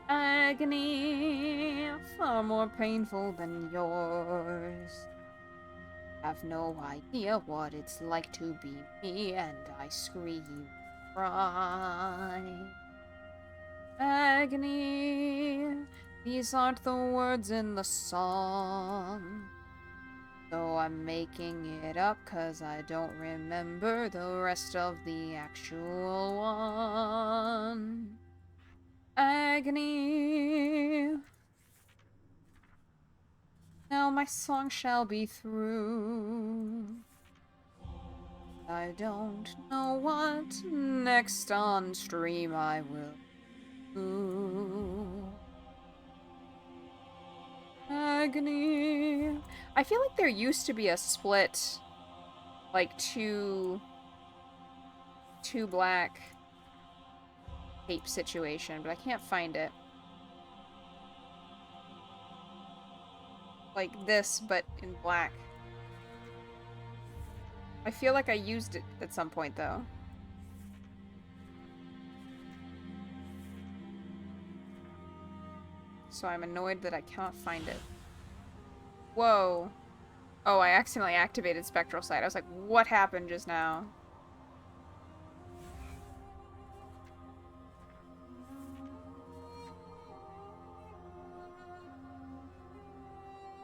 Agony, far more painful than yours. Have no idea what it's like to be me, and I scream, cry. Agony, these aren't the words in the song. So I'm making it up 'cause I don't remember the rest of the actual one. Agony. Now my song shall be through. I don't know what next on stream I will do. Agony. I feel like there used to be a split, like two black tape situation, but I can't find it. Like this, but in black. I feel like I used it at some point, though. So I'm annoyed that I cannot find it. Whoa. Oh, I accidentally activated Spectral Sight. I was like, what happened just now?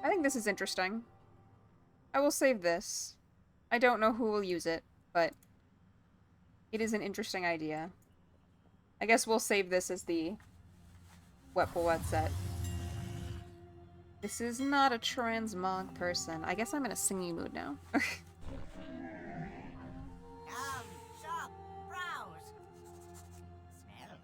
I think this is interesting. I will save this. I don't know who will use it, but it is an interesting idea. I guess we'll save this as the Wet set. This is not a transmog person. I guess I'm in a singing mood now. Come, shop, browse. Smell.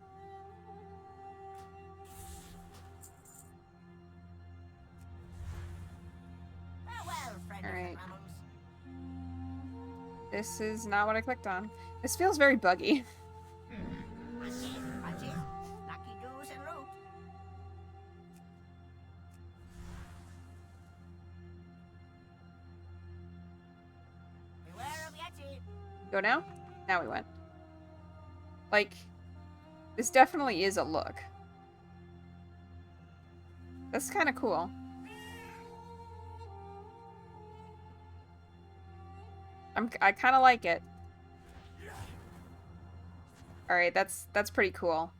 This is not what I clicked on. This feels very buggy. Watch it. Lucky goose and root. Beware of Yeti. Go now? Now we went. Like, this definitely is a look. That's kind of cool. I kind of like it. All right, that's pretty cool.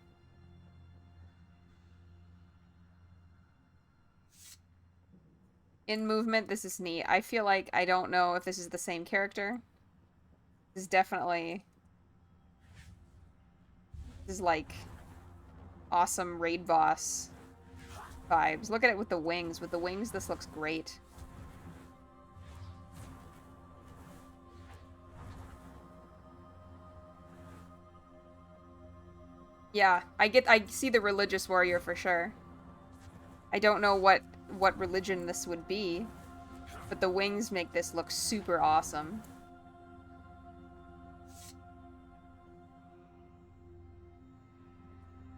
In movement, this is neat. I feel like I don't know if this is the same character. This is definitely... This is like awesome raid boss vibes. Look at it with the wings. With the wings, this looks great. Yeah, I see the religious warrior for sure. I don't know what religion this would be, but the wings make this look super awesome.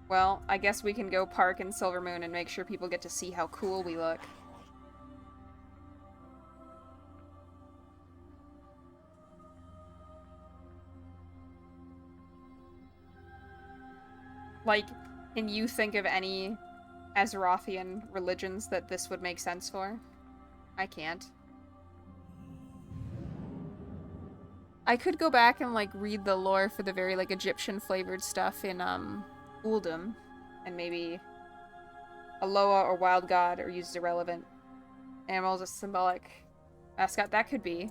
Well, I guess we can go park in Silvermoon and make sure people get to see how cool we look. Like, can you think of any Azerothian religions that this would make sense for? I can't. I could go back and, like, read the lore for the very, like, Egyptian-flavored stuff in, Uldum, and maybe Aloha or Wild God are used as irrelevant animals as symbolic mascot. That could be.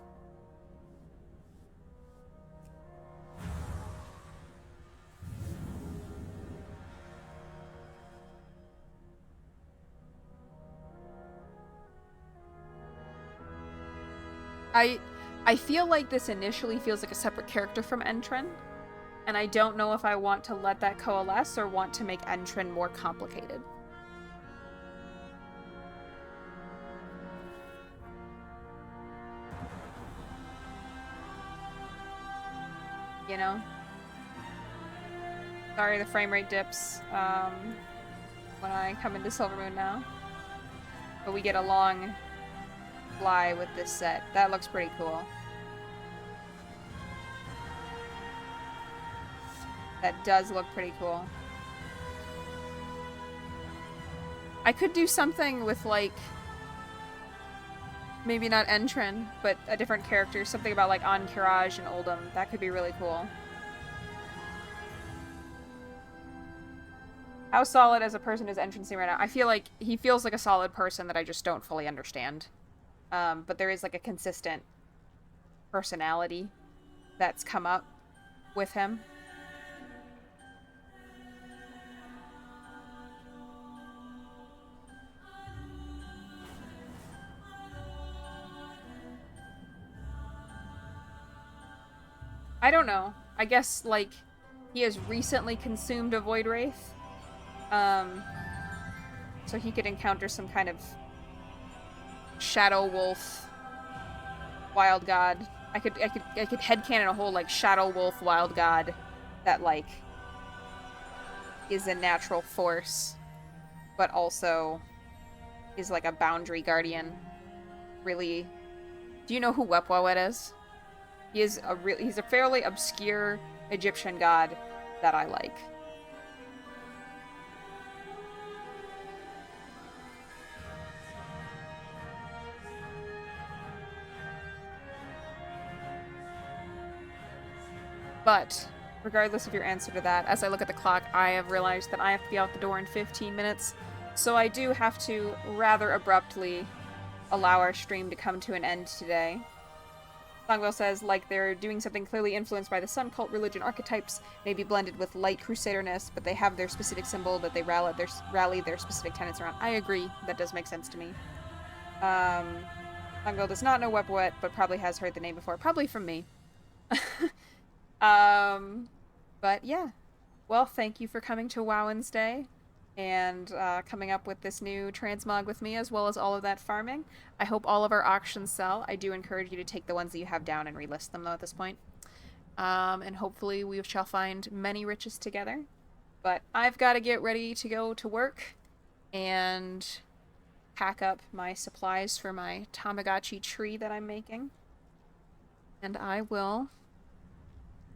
I feel like this initially feels like a separate character from Entren, and I don't know if I want to let that coalesce or want to make Entren more complicated. You know? Sorry, the frame rate dips when I come into Silvermoon now. But we get a long fly with this set. That looks pretty cool. That does look pretty cool. I could do something with, like, maybe not Entren, but a different character. Something about, like, Ankiraj and Uldum. That could be really cool. How solid as a person is Entren seem right now? I feel like he feels like a solid person that I just don't fully understand. But there is, like, a consistent personality that's come up with him. I don't know. I guess, like, he has recently consumed a Void Wraith. So he could encounter some kind of Shadow Wolf Wild God. I could headcanon a whole, like, Shadow Wolf Wild God that, like, is a natural force, but also is, like, a boundary guardian. Really. Do you know who Wepwawet is? He's a fairly obscure Egyptian god that I like. But, regardless of your answer to that, as I look at the clock, I have realized that I have to be out the door in 15 minutes, so I do have to rather abruptly allow our stream to come to an end today. Songwell says, like, they're doing something clearly influenced by the Sun Cult religion archetypes, maybe blended with light crusaderness, but they have their specific symbol that they rally their specific tenets around. I agree. That does make sense to me. Songwell does not know Wepwet, but probably has heard the name before. Probably from me. But yeah. Well, thank you for coming to WoWensday. and coming up with this new transmog with me, as well as all of that farming. I hope all of our auctions sell. I do encourage you to take the ones that you have down and relist them, though, at this point. And hopefully we shall find many riches together. But I've got to get ready to go to work and pack up my supplies for my Tamagotchi tree that I'm making. And I will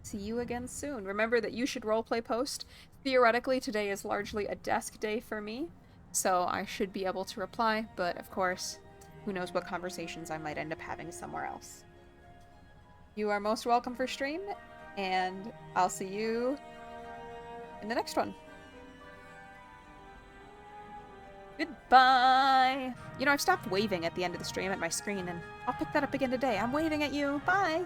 see you again soon. Remember that you should roleplay post. Theoretically, today is largely a desk day for me, so I should be able to reply, but of course, who knows what conversations I might end up having somewhere else. You are most welcome for stream, and I'll see you in the next one. Goodbye! You know, I've stopped waving at the end of the stream at my screen, and I'll pick that up again today. I'm waving at you. Bye!